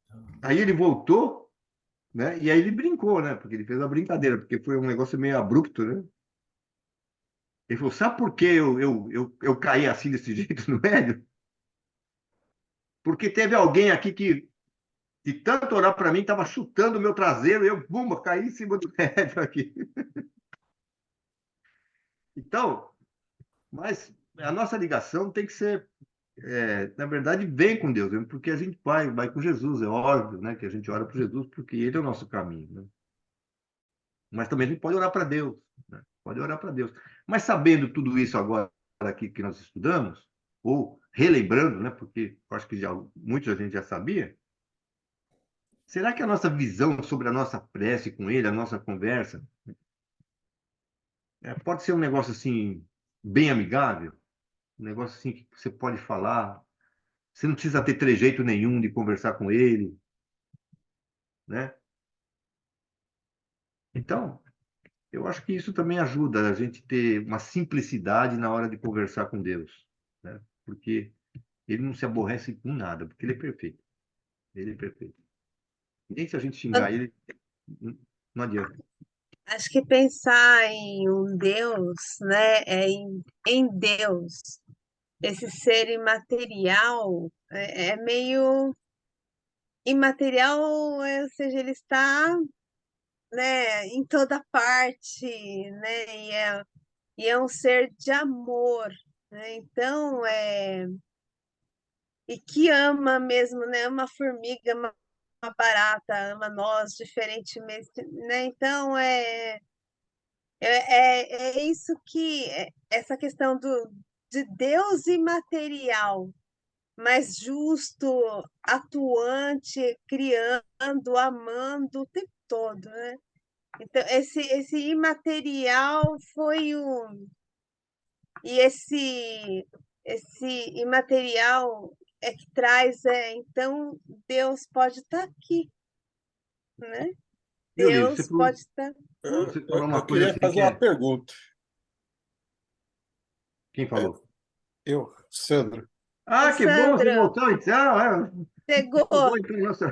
Speaker 2: Aí ele voltou, né? E aí ele brincou, né? Porque ele fez uma brincadeira, porque foi um negócio meio abrupto, né? Ele falou, sabe por que eu caí assim desse jeito no médio? Porque teve alguém aqui que, de tanto olhar para mim, estava chutando o meu traseiro e eu, bumba, caí em cima do médio aqui. Então, mas a nossa ligação tem que ser, na verdade, vem com Deus, porque a gente vai com Jesus, é óbvio, né? Que a gente ora para Jesus, porque Ele é o nosso caminho, né? Ele é o nosso caminho, né? Mas também a gente pode orar para Deus, né? Pode orar para Deus. Mas sabendo tudo isso agora aqui que nós estudamos, ou relembrando, né? Porque eu acho que já, muita gente já sabia, será que a nossa visão sobre a nossa prece com Ele, a nossa conversa, pode ser um negócio assim, bem amigável? Um negócio assim que você pode falar, você não precisa ter trejeito nenhum de conversar com Ele, né? Então, eu acho que isso também ajuda a gente ter uma simplicidade na hora de conversar com Deus, né? Porque Ele não se aborrece com nada, porque Ele é perfeito. Ele é perfeito. Nem se a gente xingar Ele, não adianta.
Speaker 1: Acho que pensar em um Deus, né, em Deus, esse ser imaterial, é meio imaterial, ou seja, ele está, né, em toda parte, né, e é um ser de amor, né, então, e que ama mesmo, né, ama a formiga, ama a barata, ama nós diferentemente, né, então, é isso que, essa questão de Deus imaterial, mas justo, atuante, criando, amando o tempo todo, né? Então, esse imaterial foi um. E esse imaterial é que traz, então, Deus pode estar aqui, né?
Speaker 2: Meu livro,
Speaker 1: Deus pode estar.
Speaker 2: você falou
Speaker 6: Eu
Speaker 2: uma coisa
Speaker 6: queria
Speaker 2: assim
Speaker 6: fazer
Speaker 2: que
Speaker 6: uma
Speaker 2: é.
Speaker 6: pergunta.
Speaker 2: Quem falou?
Speaker 6: Sandro,
Speaker 1: Ô,
Speaker 2: Ah, que bom, você
Speaker 1: Sandro,
Speaker 2: voltou então.
Speaker 1: chegou.
Speaker 2: Chegou então, nossa.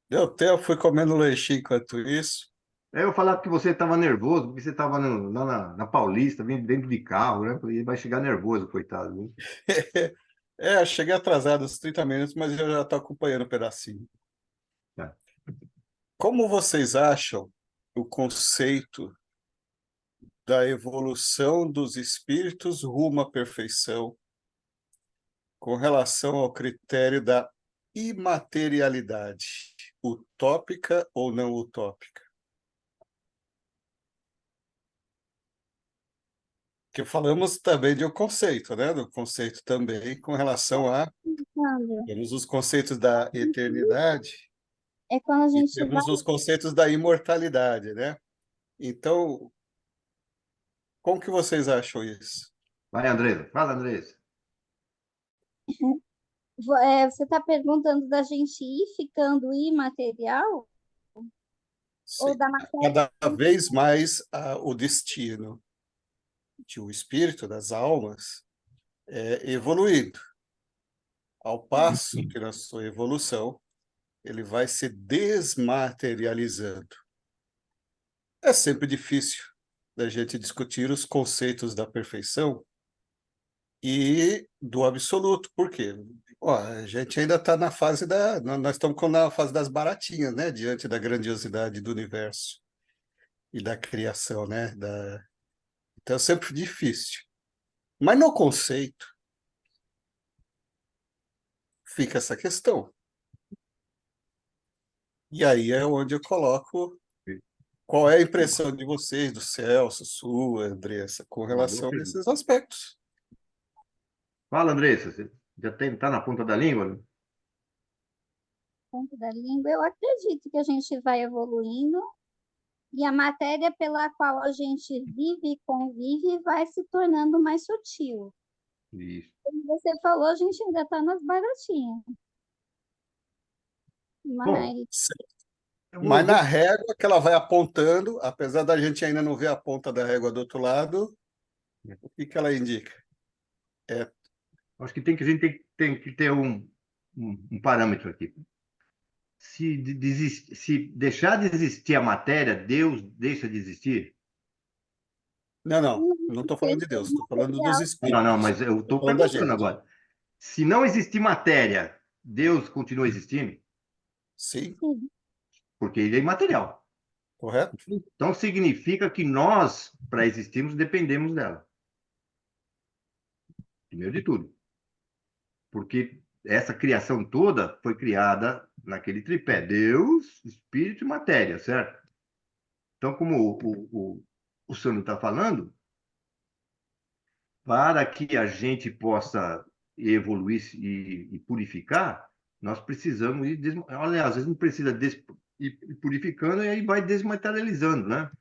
Speaker 6: deu tempo, fui comendo lanchinho enquanto isso.
Speaker 2: Eu falava que você estava nervoso, porque você estava lá na Paulista, vindo dentro de carro, né? E vai chegar nervoso, coitado. Viu?
Speaker 6: Cheguei atrasado uns 30 minutos, mas eu já estou acompanhando um pedacinho.
Speaker 2: Tá.
Speaker 6: Como vocês acham o conceito da evolução dos espíritos rumo à perfeição com relação ao critério da imaterialidade, utópica ou não utópica? Que falamos também de um conceito, né? Do conceito também com relação a
Speaker 3: Sandra,
Speaker 6: temos os conceitos da eternidade
Speaker 3: é quando a
Speaker 6: e
Speaker 3: gente vai,
Speaker 6: temos os conceitos da imortalidade, né? Então, como que vocês acham isso?
Speaker 2: Vai, Andresa. Fala, Andresa.
Speaker 3: você está perguntando da gente ir ficando imaterial ou
Speaker 6: Sim.
Speaker 3: da matéria?
Speaker 6: Cada vez mais o destino de o espírito das almas é evoluindo, ao passo que na sua evolução ele vai se desmaterializando. É sempre difícil da gente discutir os conceitos da perfeição e do absoluto. Por quê? Ó, a gente ainda está na fase nós estamos na fase das baratinhas, né? Diante da grandiosidade do universo e da criação, né? Então é sempre difícil. Mas no conceito fica essa questão. E aí é onde eu coloco qual é a impressão de vocês, do Celso, sua, Andressa, com
Speaker 2: Uma boa
Speaker 6: relação a
Speaker 2: pergunta.
Speaker 6: esses aspectos.
Speaker 2: Fala, Andressa. Você já tá na ponta da língua? Né?
Speaker 3: Ponto da língua, eu acredito que a gente vai evoluindo e a matéria pela qual a gente vive e convive vai se tornando mais sutil.
Speaker 2: Isso.
Speaker 3: Como você falou, a gente ainda está nas baratinhas.
Speaker 2: Bom,
Speaker 3: Mas
Speaker 2: eu
Speaker 6: Mas na régua que ela vai apontando, apesar da gente ainda não ver a ponta da régua do outro lado, o que que ela indica?
Speaker 2: acho que a gente tem que ter um parâmetro aqui. Se deixar de existir a matéria, Deus deixa de existir?
Speaker 6: Não estou falando de Deus, estou falando dos
Speaker 2: Não, não,
Speaker 6: espíritos.
Speaker 2: mas eu
Speaker 6: Estou
Speaker 2: estou
Speaker 6: falando da
Speaker 2: perguntando
Speaker 6: gente.
Speaker 2: agora. Se não existir matéria, Deus continua existindo?
Speaker 6: Sim,
Speaker 3: sim,
Speaker 2: Porque ele é imaterial.
Speaker 6: correto?
Speaker 2: Então significa que nós, para existirmos, dependemos dela. Primeiro de tudo. Porque essa criação toda foi criada naquele tripé: Deus, Espírito e matéria, certo? Então, como o Sandro está falando, para que a gente possa evoluir e purificar, nós precisamos ir. Olha, às vezes não precisa ir purificando e aí vai desmaterializando, né?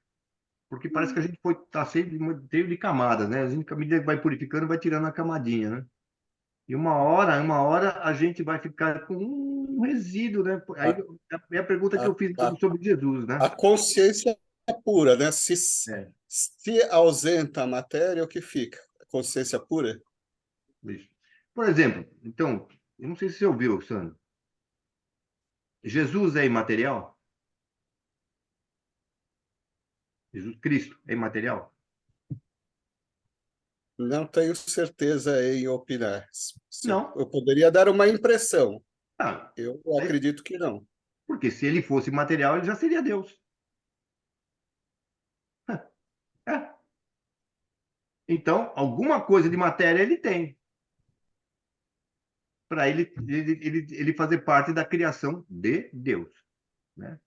Speaker 2: Porque parece que a gente tá cheio de camadas, né? A gente, à medida que vai purificando, vai tirando a camadinha, né? E uma hora a gente vai ficar com um resíduo, né? Aí
Speaker 6: A,
Speaker 2: é a pergunta que
Speaker 6: a,
Speaker 2: eu fiz
Speaker 6: a,
Speaker 2: sobre Jesus,
Speaker 6: a
Speaker 2: né?
Speaker 6: consciência é pura, né?
Speaker 2: É,
Speaker 6: Se ausenta a matéria, o que fica? A consciência pura?
Speaker 2: isso. Por exemplo, então, eu não sei se você ouviu, Sandro. Jesus é imaterial? Jesus Cristo é imaterial?
Speaker 6: Não tenho certeza em opinar.
Speaker 2: Não.
Speaker 6: Eu poderia dar uma impressão.
Speaker 2: Ah,
Speaker 6: Eu
Speaker 2: é-
Speaker 6: acredito que não.
Speaker 2: porque se ele fosse imaterial, ele já seria Deus. É. Então, alguma coisa de matéria ele tem, para ele fazer parte da criação de Deus, né?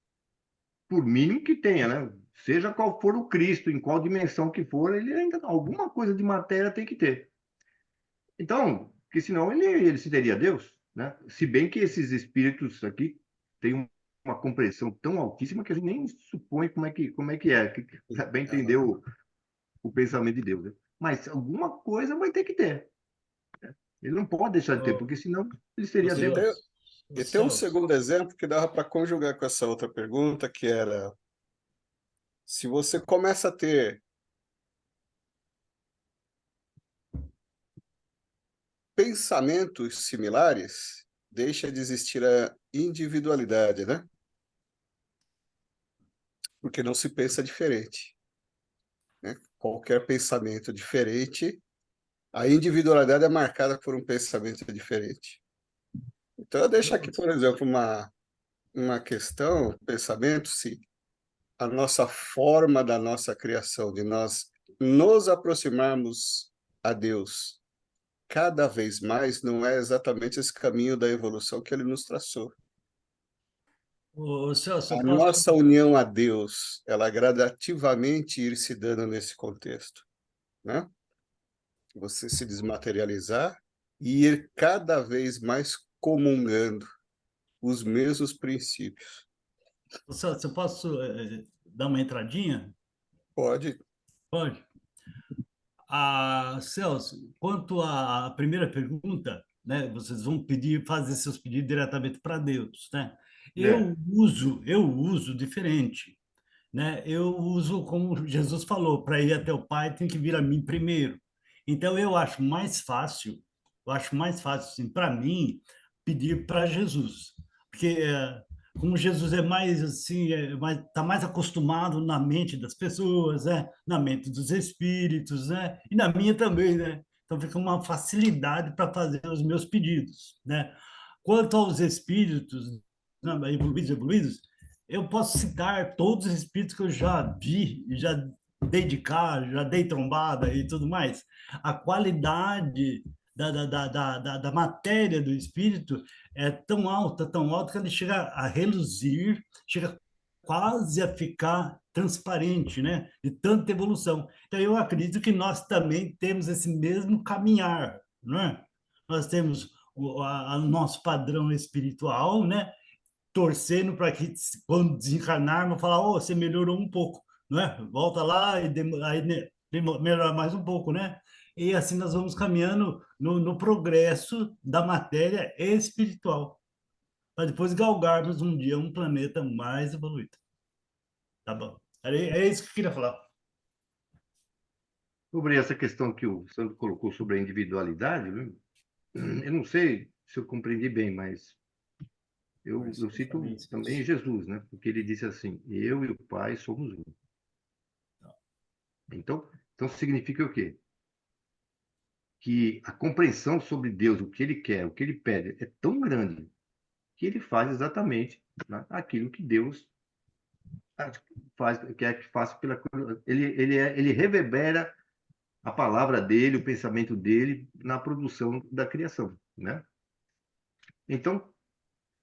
Speaker 2: Por mínimo que tenha, né? Seja qual for o Cristo, em qual dimensão que for, ele ainda alguma coisa de matéria tem que ter. Então, porque senão ele seria Deus, né? Se bem que esses espíritos aqui têm uma compreensão tão altíssima que a gente nem supõe como é que é, para bem entender o pensamento de Deus, né? Mas alguma coisa vai ter que ter. Ele não pode deixar de ter,
Speaker 5: Ô,
Speaker 2: porque senão ele
Speaker 5: ô,
Speaker 2: seria
Speaker 6: E
Speaker 2: Deus.
Speaker 6: tem,
Speaker 5: Celso.
Speaker 6: E tem um
Speaker 5: Celso,
Speaker 6: segundo exemplo que dava para conjugar com essa outra pergunta, que era: se você começa a ter pensamentos similares, deixa de existir a individualidade, né? Porque não se pensa diferente, né? Qualquer pensamento diferente, a individualidade é marcada por um pensamento diferente. Então, eu deixo aqui, por exemplo, uma questão, pensamento, se a nossa forma da nossa criação, de nós nos aproximarmos a Deus cada vez mais, não é exatamente esse caminho da evolução que ele nos traçou.
Speaker 5: ô, Celso,
Speaker 6: A
Speaker 5: eu posso.
Speaker 6: nossa união a Deus, ela gradativamente ir se dando nesse contexto, né? Você se desmaterializar e ir cada vez mais comungando os mesmos princípios.
Speaker 5: Ô, Celso, eu posso dar uma entradinha?
Speaker 6: Pode.
Speaker 5: Pode. Celso, quanto à primeira pergunta, né, vocês vão pedir, fazer seus pedidos diretamente para Deus, né?
Speaker 2: É,
Speaker 5: Eu uso diferente, né? Eu uso como Jesus falou, para ir até o Pai tem que vir a mim primeiro. Então eu acho mais fácil, assim, para mim, pedir para Jesus, porque como Jesus é mais assim, tá mais acostumado na mente das pessoas, né? Na mente dos espíritos, né? E na minha também, né? Então fica uma facilidade para fazer os meus pedidos, né? Quanto aos espíritos, né, evoluídos, eu posso citar todos os espíritos que eu já vi, já dei de cara, já dei trombada e tudo mais. A qualidade da matéria do espírito é tão alta, que ele chega a reluzir, chega quase a ficar transparente, né? De tanta evolução. Então, eu acredito que nós também temos esse mesmo caminhar, não é? Nós temos o nosso padrão espiritual, né? Torcendo para que, quando desencarnarmos, falar, oh, você melhorou um pouco, né? Volta lá e aí, né, melhora mais um pouco, né? E assim nós vamos caminhando no progresso da matéria espiritual, para depois galgarmos um dia um planeta mais evoluído. Tá bom? É isso que eu queria falar.
Speaker 2: sobre essa questão que o Sandro colocou sobre a individualidade, viu? Eu não sei se eu compreendi bem, mas eu cito também Jesus, né? Porque ele disse assim: eu e o Pai somos um. Então significa o quê? Que a compreensão sobre Deus, o que ele quer, o que ele pede, é tão grande que ele faz exatamente, né, aquilo que Deus quer que faça pela coisa. Ele reverbera a palavra dele, o pensamento dele na produção da criação, né? Então,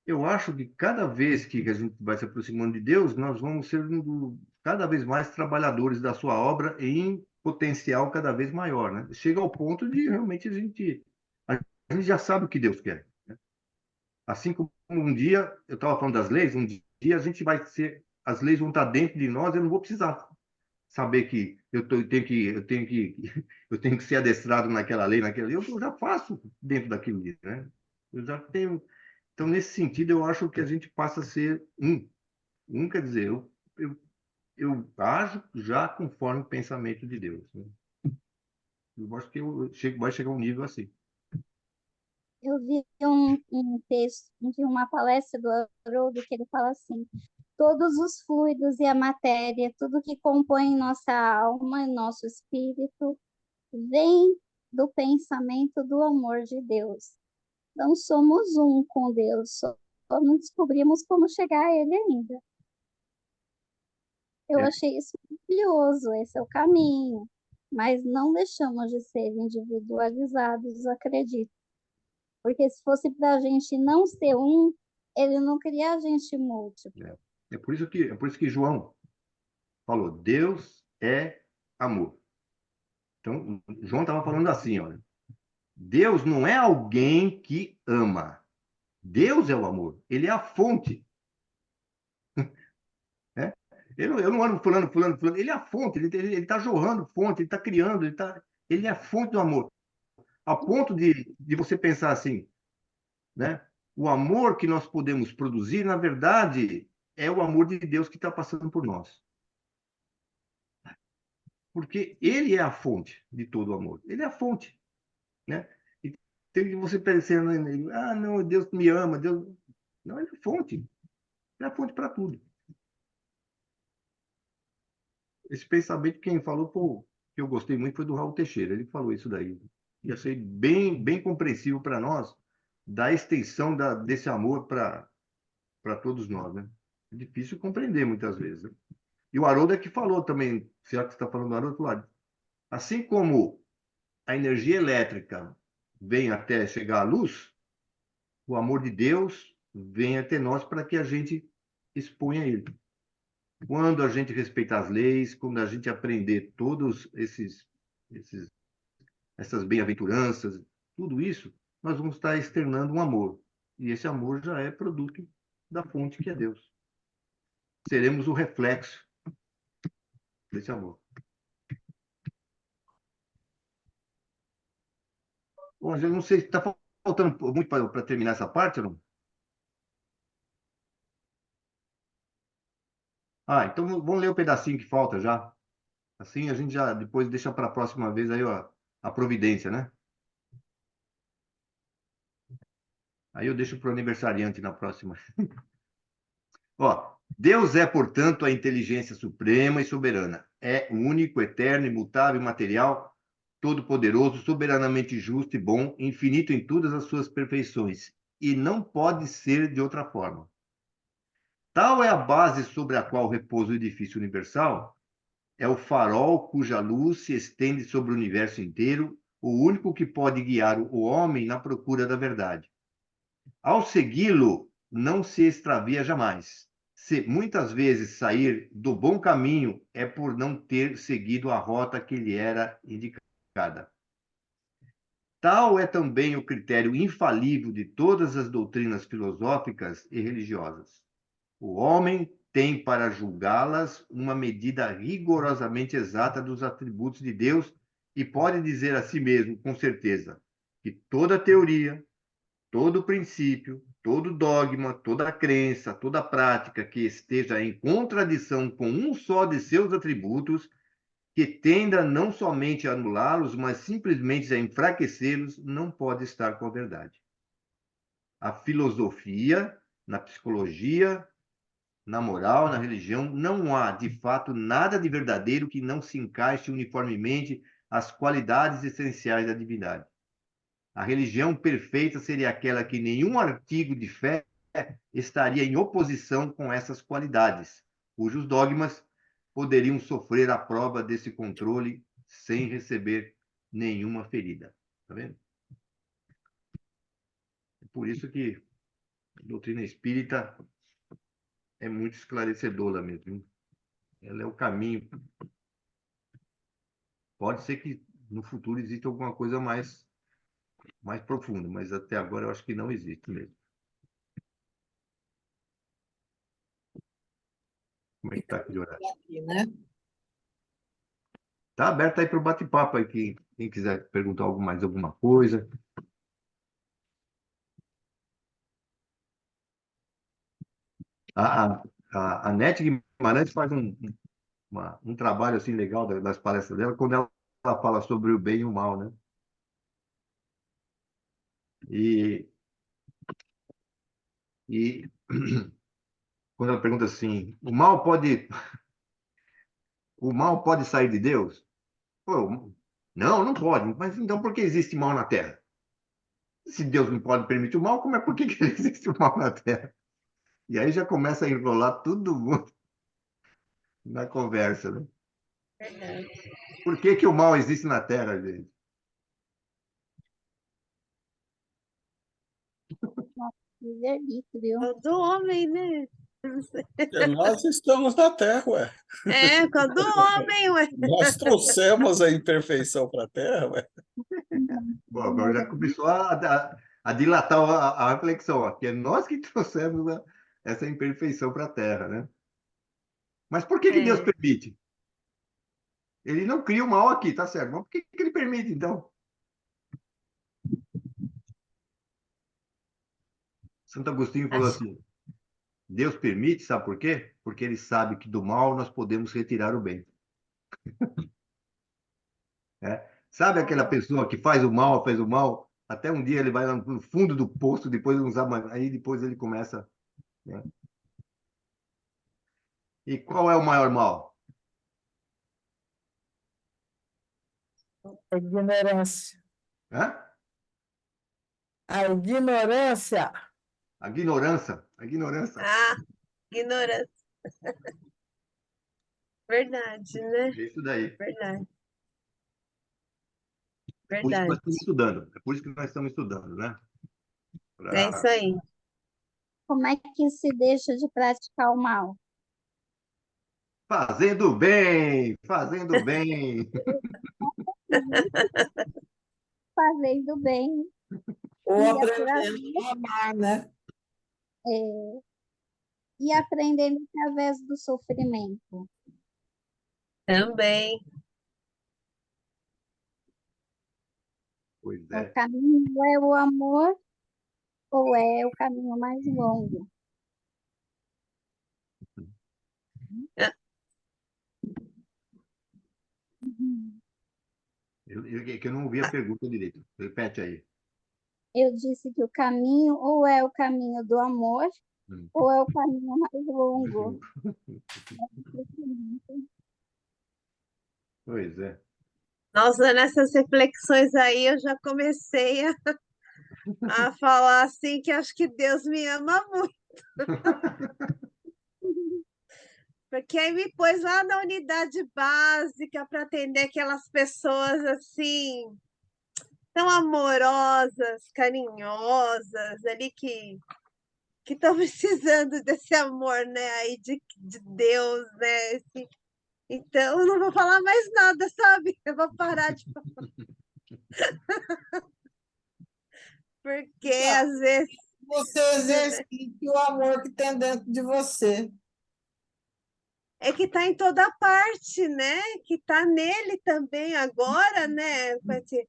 Speaker 2: eu acho que cada vez que a gente vai se aproximando de Deus, nós vamos sendo cada vez mais trabalhadores da sua obra em potencial cada vez maior, né? Chega ao ponto de realmente a gente já sabe o que Deus quer, né? Assim como um dia, eu estava falando das leis, um dia a gente vai ser, as leis vão estar dentro de nós, eu não vou precisar saber que eu tenho que ser adestrado naquela lei, eu já faço dentro daquilo, né? Eu já tenho. Então, nesse sentido, eu acho que a gente passa a ser um. Um quer dizer, eu ajo já conforme o pensamento de Deus, né? Eu acho que vai chegar um nível assim.
Speaker 3: Eu vi um texto, vi uma palestra do Haroldo que ele fala assim: todos os fluidos e a matéria, tudo que compõe nossa alma e nosso espírito, vem do pensamento do amor de Deus. Então somos um com Deus, só não descobrimos como chegar a Ele ainda. Eu
Speaker 2: É,
Speaker 3: achei isso maravilhoso, esse é o caminho. Mas não deixamos de ser individualizados, acredito. Porque se fosse para a gente não ser um, ele não queria a gente múltiplo.
Speaker 2: é por isso que João falou: Deus é amor. Então, João estava falando assim, olha, Deus não é alguém que ama. Deus é o amor. Ele é a fonte, né? Eu não ando fulano, fulano, fulano. Ele é a fonte. Ele está jorrando fonte. Ele está criando. Ele é a fonte do amor. A ponto de você pensar assim, né? O amor que nós podemos produzir, na verdade, é o amor de Deus que está passando por nós. Porque ele é a fonte de todo o amor. Ele é a fonte, né? E tem que você pensando, não, Deus me ama, Deus... Não, ele é a fonte. Ele é a fonte para tudo. Esse pensamento, quem falou, pô, que eu gostei muito, foi do Raul Teixeira. Ele falou isso daí. E achei bem compreensível para nós, da extensão desse amor para todos nós, né? É difícil compreender muitas vezes, né? E o Haroldo é que falou também, será que você está falando do Haroldo? Falou, assim como a energia elétrica vem até chegar à luz, o amor de Deus vem até nós para que a gente exponha ele. Quando a gente respeitar as leis, quando a gente aprender todos essas bem-aventuranças, tudo isso, nós vamos estar externando um amor. E esse amor já é produto da fonte que é Deus. Seremos o reflexo desse amor. Bom, eu não sei se está faltando muito para terminar essa parte, ou não? Ah, então vamos ler o pedacinho que falta já. Assim a gente já depois deixa para a próxima vez aí, ó, a providência, né? Aí eu deixo para o aniversariante na próxima. Ó, Deus é, portanto, a inteligência suprema e soberana. É o único, eterno, imutável, material, todo-poderoso, soberanamente justo e bom, infinito em todas as suas perfeições. E não pode ser de outra forma. Tal é a base sobre a qual repousa o edifício universal, é o farol cuja luz se estende sobre o universo inteiro, o único que pode guiar o homem na procura da verdade. Ao segui-lo, não se extravia jamais. Se muitas vezes sair do bom caminho, é por não ter seguido a rota que lhe era indicada. Tal é também o critério infalível de todas as doutrinas filosóficas e religiosas. O homem tem para julgá-las uma medida rigorosamente exata dos atributos de Deus e pode dizer a si mesmo, com certeza, que toda teoria, todo princípio, todo dogma, toda crença, toda prática que esteja em contradição com um só de seus atributos, que tenda não somente a anulá-los, mas simplesmente a enfraquecê-los, não pode estar com a verdade. A filosofia, na psicologia, na moral, na religião, não há, de fato, nada de verdadeiro que não se encaixe uniformemente às qualidades essenciais da divindade. A religião perfeita seria aquela que nenhum artigo de fé estaria em oposição com essas qualidades, cujos dogmas poderiam sofrer a prova desse controle sem receber nenhuma ferida. Tá vendo? É por isso que a doutrina espírita é muito esclarecedora mesmo. Ela é o caminho. Pode ser que no futuro exista alguma coisa mais profunda, mas até agora eu acho que não existe mesmo. Como é que está aqui de horário?
Speaker 4: Né?
Speaker 2: Tá aberto aí para o bate-papo aí, quem quiser perguntar mais alguma coisa. A, a Nete Guimarães faz um trabalho assim legal das palestras dela, quando ela fala sobre o bem e o mal, né? E, e quando ela pergunta assim, o mal pode sair de Deus? Pô, não pode. Mas então por que existe mal na Terra? Se Deus não pode permitir o mal, por que existe o mal na Terra? E aí já começa a enrolar todo mundo na conversa, né? Por que o mal existe na Terra, gente?
Speaker 3: Livre-arbítrio.
Speaker 1: Do homem, né?
Speaker 6: Nós estamos na Terra, ué.
Speaker 1: É, do homem, ué.
Speaker 6: Nós trouxemos a imperfeição para a Terra, ué.
Speaker 2: Bom, agora já começou a dilatar a reflexão, ó, que é nós que trouxemos essa imperfeição para a Terra, né? Mas por que Deus
Speaker 1: É.
Speaker 2: permite? Ele não cria o mal aqui, tá certo? Mas por que ele permite, então? Santo Agostinho falou
Speaker 1: Acho-
Speaker 2: assim: Deus permite, sabe por quê? Porque ele sabe que do mal nós podemos retirar o bem. Né? Sabe aquela pessoa que faz o mal, até um dia ele vai lá no fundo do poço, depois não sabe mais, aí depois ele começa. Né? E qual é o maior mal?
Speaker 4: A ignorância.
Speaker 2: Hã?
Speaker 4: A ignorância.
Speaker 2: A ignorância. A ignorância.
Speaker 1: Ah, ignorância. Verdade, né?
Speaker 2: É isso daí.
Speaker 1: Verdade,
Speaker 2: É por isso que nós
Speaker 1: verdade.
Speaker 2: estamos estudando. É por isso que nós estamos estudando, né?
Speaker 1: É isso
Speaker 2: Pra...
Speaker 1: aí.
Speaker 3: Como é que se deixa de praticar o mal?
Speaker 2: Fazendo bem, fazendo bem.
Speaker 3: Fazendo bem
Speaker 4: Ou
Speaker 3: e,
Speaker 4: aprendendo a amar, né?
Speaker 3: é, e aprendendo através do sofrimento.
Speaker 1: Também.
Speaker 2: Pois
Speaker 3: O
Speaker 2: é.
Speaker 3: caminho é o amor ou é o caminho mais longo? Uhum.
Speaker 2: Que eu não ouvi a pergunta direito. Repete aí.
Speaker 3: Eu disse que o caminho ou é o caminho do amor
Speaker 2: Hum.
Speaker 3: ou é o caminho mais longo.
Speaker 2: Pois é.
Speaker 1: Nossa, nessas reflexões aí eu já comecei a falar assim que acho que Deus me ama muito, porque aí me pôs lá na unidade básica para atender aquelas pessoas assim, tão amorosas, carinhosas, ali que estão precisando desse amor, né, aí de Deus, né? Então, eu não vou falar mais nada, sabe? Eu vou parar de falar, porque
Speaker 4: Tá.
Speaker 1: às vezes,
Speaker 4: Você exercite o amor que tem dentro de você.
Speaker 1: é que está em toda parte, né? Que está nele também agora, né, Pati?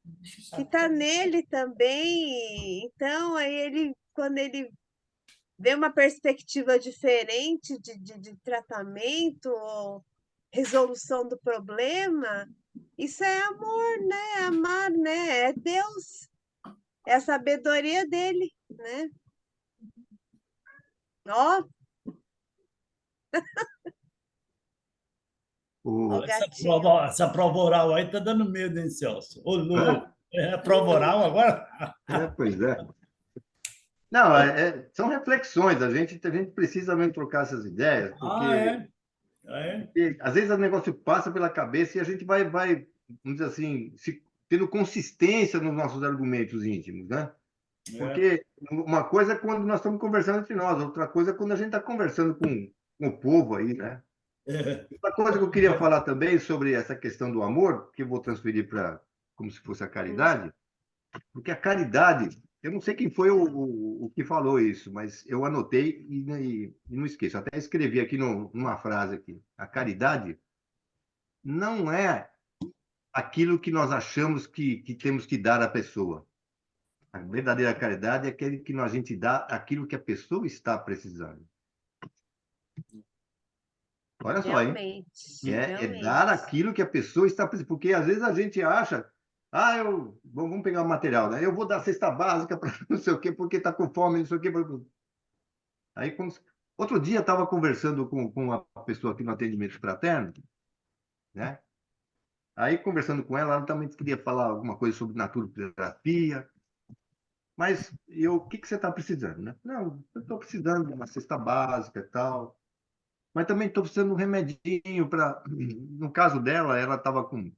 Speaker 1: Que está nele também. Então, aí ele, quando ele vê uma perspectiva diferente de tratamento ou resolução do problema, isso é amor, né? É amar, né? É Deus, é a sabedoria dele, né? Ó, ó o
Speaker 2: O...
Speaker 1: gatinho.
Speaker 5: Essa prova oral aí tá dando medo, hein, Celso? Ô, louco.
Speaker 2: Hã?
Speaker 5: É prova oral agora?
Speaker 2: É, pois é. Não, são reflexões. A gente precisa mesmo trocar essas ideias,
Speaker 5: Ah,
Speaker 2: porque,
Speaker 5: é? É?
Speaker 2: porque às vezes o negócio passa pela cabeça e a gente vai, vamos dizer assim, tendo consistência nos nossos argumentos íntimos, né?
Speaker 5: É.
Speaker 2: Porque uma coisa é quando nós estamos conversando entre nós, outra coisa é quando a gente está conversando com o povo aí, né?
Speaker 5: É.
Speaker 2: Outra coisa que eu queria falar também sobre essa questão do amor, que eu vou transferir para como se fosse a caridade, porque a caridade, eu não sei quem foi o que falou isso, mas eu anotei e não esqueço. Até escrevi aqui numa frase aqui. A caridade não é aquilo que nós achamos que temos que dar à pessoa. A verdadeira caridade é aquele que a gente dá aquilo que a pessoa está precisando. Olha só, hein?
Speaker 1: Realmente,
Speaker 2: É dar
Speaker 1: realmente.
Speaker 2: aquilo que a pessoa está precisando. Porque às vezes a gente acha, vamos pegar o material, né? Eu vou dar cesta básica para não sei o quê, porque está com fome, não sei o quê. Aí, outro dia, eu estava conversando com uma pessoa aqui no atendimento fraterno, né? Aí, conversando com ela, ela também queria falar alguma coisa sobre naturoterapia. Mas o que você está precisando, né? Não, eu estou precisando de uma cesta básica e tal. Mas também estou precisando de um remedinho para. No caso dela, ela estava com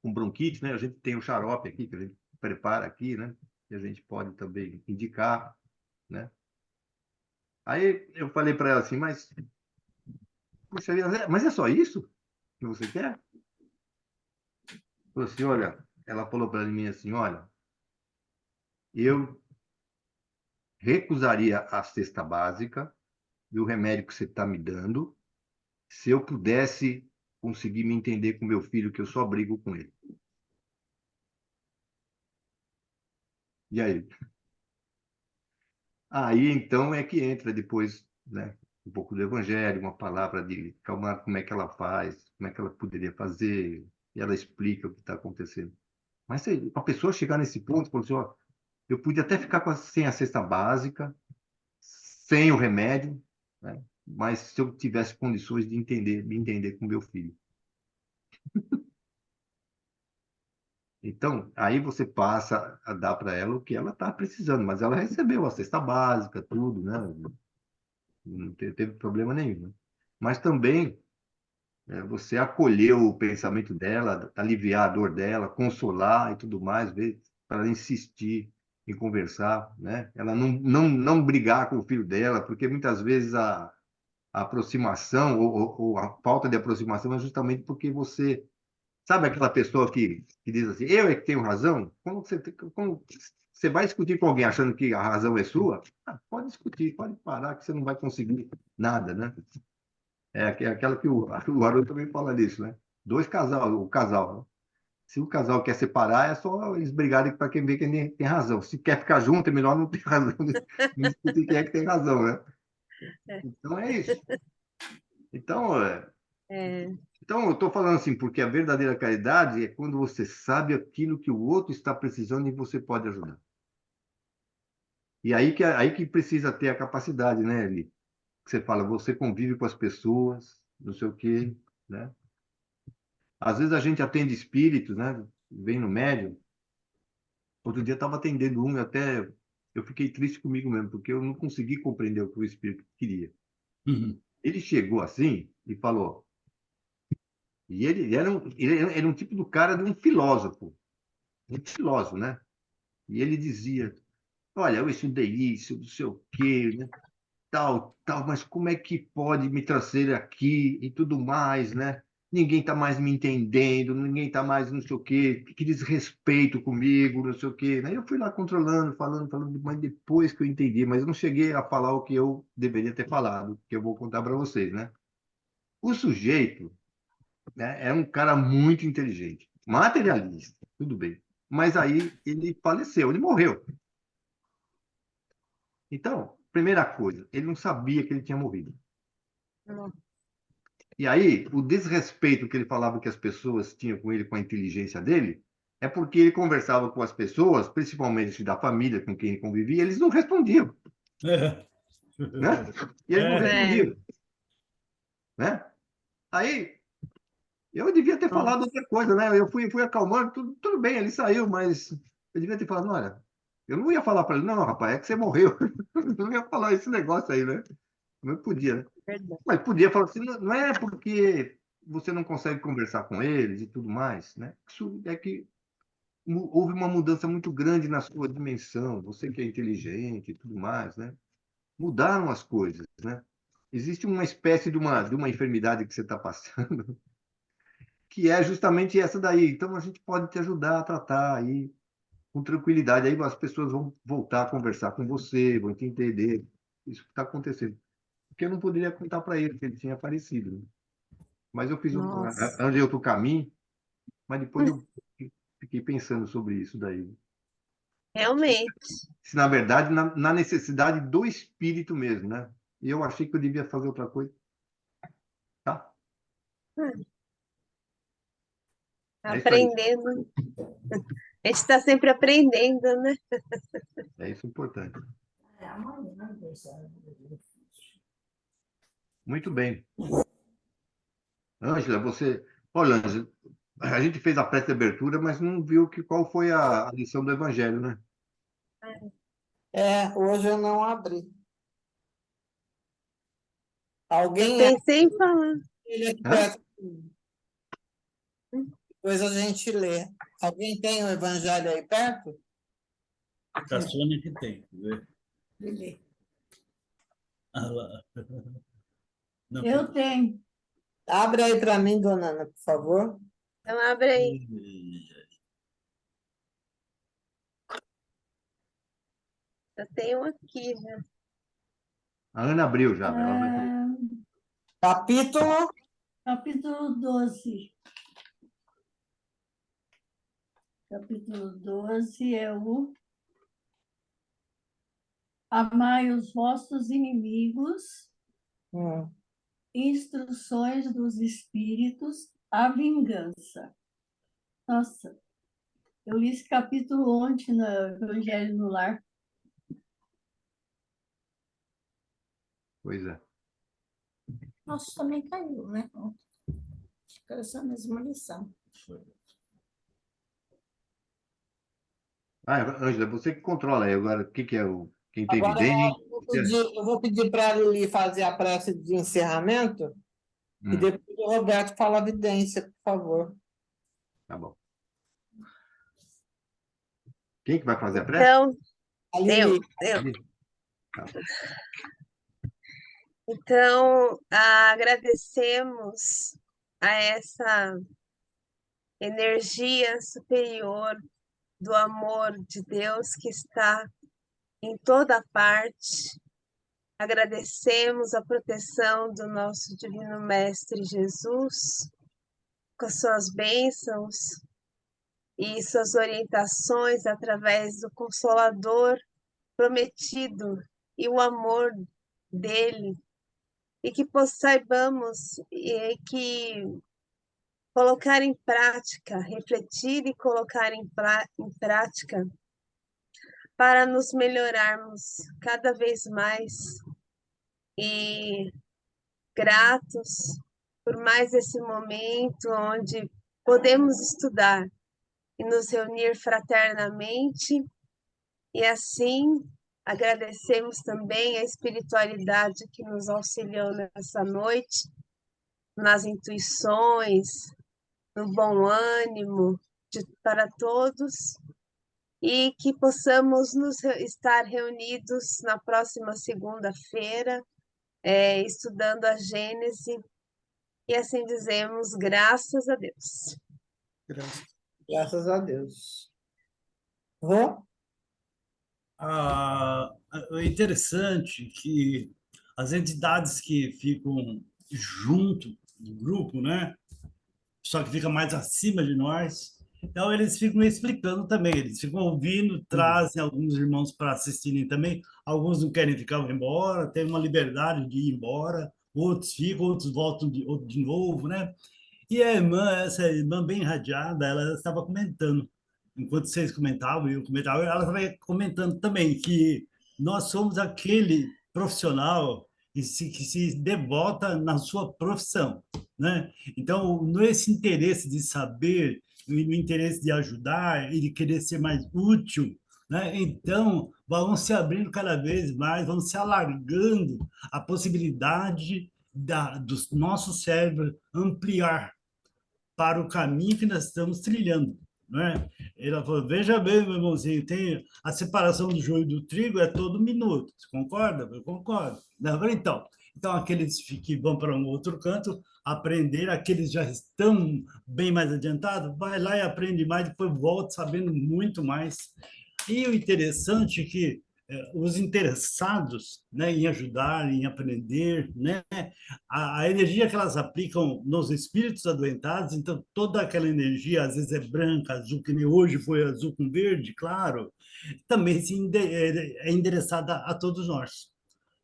Speaker 2: bronquite, né? A gente tem o xarope aqui, que a gente prepara aqui, né? E a gente pode também indicar, né? Aí eu falei para ela assim, puxa vida, mas é só isso que você quer? Falou assim, olha, ela falou para mim assim, olha, eu recusaria a cesta básica e o remédio que você está me dando se eu pudesse conseguir me entender com meu filho, que eu só brigo com ele. E aí? Aí, então, é que entra depois, né, um pouco do evangelho, uma palavra de calma, como é que ela faz, como é que ela poderia fazer, e ela explica o que está acontecendo. Mas a pessoa chegar nesse ponto, falou assim, ó, eu podia até ficar sem a cesta básica, sem o remédio, né, mas se eu tivesse condições de entender, me entender com meu filho. Então, aí você passa a dar para ela o que ela está precisando, mas ela recebeu a cesta básica, tudo, né? Não teve problema nenhum, né? Mas também você acolher o pensamento dela, aliviar a dor dela, consolar e tudo mais, ver, para ela insistir em conversar, né? Ela não brigar com o filho dela, porque muitas vezes a aproximação ou a falta de aproximação é justamente porque você sabe aquela pessoa que diz assim, eu é que tenho razão? Como você vai discutir com alguém achando que a razão é sua? Ah, pode discutir, pode parar, que você não vai conseguir nada, né? É aquela que o Haroldo também fala disso, né? O casal, né? Se o casal quer separar, é só eles brigarem para quem vê quem tem razão. Se quer ficar junto, é melhor não ter razão, não discutir quem é que tem razão, né? Então é isso. Então,
Speaker 1: É,
Speaker 2: então eu estou falando assim, porque a verdadeira caridade é quando você sabe aquilo que o outro está precisando e você pode ajudar. E aí que precisa ter a capacidade, né, Eli? Que você fala, você convive com as pessoas, não sei o quê, né? Às vezes a gente atende espíritos, né? Vem no médium. Outro dia eu estava atendendo um e até eu fiquei triste comigo mesmo, porque eu não consegui compreender o que o espírito queria.
Speaker 5: Uhum.
Speaker 2: Ele chegou assim e falou, e ele era um tipo do cara de um filósofo, né? E ele dizia, olha, eu estudei isso, não sei o quê, né? Tal, tal, mas como é que pode me trazer aqui e tudo mais, né? Ninguém está mais me entendendo, ninguém está mais não sei o quê, que desrespeito comigo, não sei o quê. Aí eu fui lá controlando, falando, mas depois que eu entendi, mas eu não cheguei a falar o que eu deveria ter falado, que eu vou contar para vocês, né? O sujeito, né, é um cara muito inteligente, materialista, tudo bem. Mas aí ele faleceu, ele morreu. Então, primeira coisa, ele não sabia que ele tinha morrido.
Speaker 1: não,
Speaker 2: E aí, o desrespeito que ele falava que as pessoas tinham com ele, com a inteligência dele, é porque ele conversava com as pessoas, principalmente da família com quem ele convivia, eles não respondiam,
Speaker 5: É.
Speaker 2: né? E eles não
Speaker 5: É.
Speaker 1: é,
Speaker 2: respondiam, né? Aí, eu devia ter falado
Speaker 1: nossa,
Speaker 2: outra coisa, né? Eu fui acalmando, tudo bem, ele saiu, mas eu devia ter falado, olha, eu não ia falar para ele, não, rapaz, é que você morreu. Eu não ia falar esse negócio aí, né? Não podia, né?
Speaker 1: verdade.
Speaker 2: Mas podia falar assim, não é porque você não consegue conversar com eles e tudo mais, né? Isso é que houve uma mudança muito grande na sua dimensão, você que é inteligente e tudo mais, né? Mudaram as coisas, né? Existe uma espécie de uma enfermidade que você está passando, que é justamente essa daí. Então, a gente pode te ajudar a tratar aí com tranquilidade. Aí as pessoas vão voltar a conversar com você, vão te entender isso que está acontecendo. Porque eu não poderia contar para ele que ele tinha aparecido, né? Mas eu
Speaker 1: Nossa,
Speaker 2: arranjei outro caminho, mas depois eu fiquei pensando sobre isso daí.
Speaker 1: realmente.
Speaker 2: Se, na verdade, na necessidade do espírito mesmo, né? E eu achei que eu devia fazer outra coisa. Tá? É isso aí.
Speaker 1: Aprendendo. A gente está sempre aprendendo, né?
Speaker 2: É isso importante. Muito bem. Ângela, você. Olha, Ângela, a gente fez a prece de abertura, mas não viu qual foi a lição do Evangelho, né?
Speaker 4: Hoje eu não abri.
Speaker 1: Eu
Speaker 4: Alguém
Speaker 1: pensei em falar.
Speaker 4: ele aqui
Speaker 2: Hã?
Speaker 4: perto. Depois a gente lê. Alguém tem o Evangelho aí perto?
Speaker 5: A Sônia que tem. Quer ver? Ah, lá. Não,
Speaker 7: Eu tenho.
Speaker 4: Abre aí para mim, dona Ana, por favor.
Speaker 1: Então, abre aí. Eu tenho aqui já.
Speaker 2: A Ana abriu já. Ela vai...
Speaker 4: Capítulo
Speaker 7: Capítulo 12. Capítulo 12 é o Amai os vossos inimigos,
Speaker 4: Hum.
Speaker 7: instruções dos espíritos, a vingança. Nossa, eu li esse capítulo ontem no Evangelho no Lar.
Speaker 2: Pois é.
Speaker 8: Nossa, também caiu, né? Acho que é essa mesma lição.
Speaker 2: Ângela, você que controla aí agora o que que é quem tem
Speaker 4: Agora
Speaker 2: vidente.
Speaker 4: eu vou pedir para a Lili fazer a prece de encerramento e
Speaker 2: Hum,
Speaker 4: depois o Roberto fala a vidência, por favor.
Speaker 2: tá bom. Quem que vai fazer a prece?
Speaker 1: Então,
Speaker 4: A
Speaker 1: eu,
Speaker 4: Lili.
Speaker 1: eu.
Speaker 2: Tá.
Speaker 1: Então, agradecemos a essa energia superior do amor de Deus que está em toda parte. Agradecemos a proteção do nosso Divino Mestre Jesus, com as suas bênçãos e suas orientações através do Consolador prometido e o amor dele, e que saibamos que colocar em prática, refletir e colocar em prática para nos melhorarmos cada vez mais e gratos por mais esse momento onde podemos estudar e nos reunir fraternamente, e assim agradecemos também a espiritualidade que nos auxiliou nessa noite, nas intuições, no bom ânimo para todos, e que possamos estar reunidos na próxima segunda-feira, estudando a Gênese, e assim dizemos, graças a Deus.
Speaker 4: Graças a Deus. Rô?
Speaker 5: É interessante que as entidades que ficam junto do grupo, né? Só que fica mais acima de nós, então eles ficam explicando também, eles ficam ouvindo, trazem alguns irmãos para assistirem também, alguns não querem ficar, vão embora, tem uma liberdade de ir embora, outros ficam, outros voltam de novo, né? E a irmã, essa irmã bem radiada, ela estava comentando, enquanto vocês comentavam, eu comentava, ela estava comentando também que nós somos aquele profissional que se devota na sua profissão, né? Então, nesse interesse de saber, no interesse de ajudar e de querer ser mais útil, né? Então, vão se abrindo cada vez mais, vão se alargando a possibilidade do nosso cérebro ampliar para o caminho que nós estamos trilhando, né? Ela falou, veja bem, meu irmãozinho, tem a separação do joio do trigo é todo minuto. Você concorda? Eu concordo. Então, aqueles que vão para um outro canto, aprender, aqueles já estão bem mais adiantados, vai lá e aprende mais, depois volta sabendo muito mais. E o interessante é que os interessados, né, em ajudar, em aprender, né, a energia que elas aplicam nos espíritos adoentados, então toda aquela energia, às vezes é branca, azul, que nem hoje foi azul com verde, claro, também é endereçada a todos nós.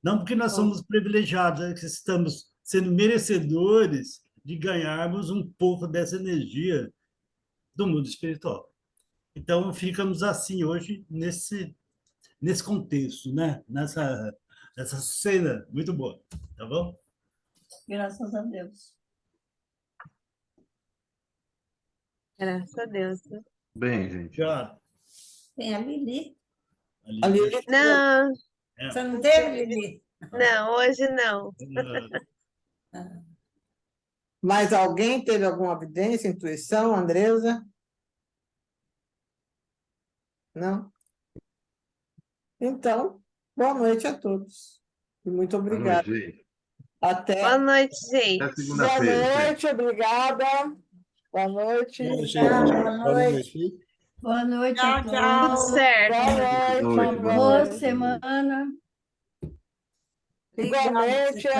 Speaker 5: Não porque nós somos privilegiados, é que estamos sendo merecedores de ganharmos um pouco dessa energia do mundo espiritual. Então, ficamos assim hoje nesse contexto, né? Nessa cena muito boa, tá bom?
Speaker 7: Graças a Deus.
Speaker 1: Graças a Deus.
Speaker 2: Bem, gente.
Speaker 5: Já.
Speaker 8: Tem a Lili.
Speaker 4: A Lili.
Speaker 1: Não,
Speaker 8: Você não teve, Lili?
Speaker 1: não, hoje não.
Speaker 4: Mais alguém teve alguma evidência, intuição, Andresa? Não? Então, boa noite a todos. E muito
Speaker 2: Boa
Speaker 4: obrigado.
Speaker 2: noite, gente.
Speaker 4: Até
Speaker 1: Boa noite, gente.
Speaker 2: Até
Speaker 4: boa
Speaker 2: segunda-feira.
Speaker 4: noite, obrigada. Boa noite.
Speaker 6: Boa noite.
Speaker 8: Boa
Speaker 6: Boa
Speaker 8: noite.
Speaker 6: noite.
Speaker 7: Boa noite
Speaker 8: Tchau,
Speaker 7: a todos.
Speaker 1: Tudo
Speaker 8: tchau.
Speaker 1: certo.
Speaker 4: Boa noite.
Speaker 2: Boa noite, boa
Speaker 7: Boa
Speaker 2: noite.
Speaker 7: semana.
Speaker 4: Igualmente.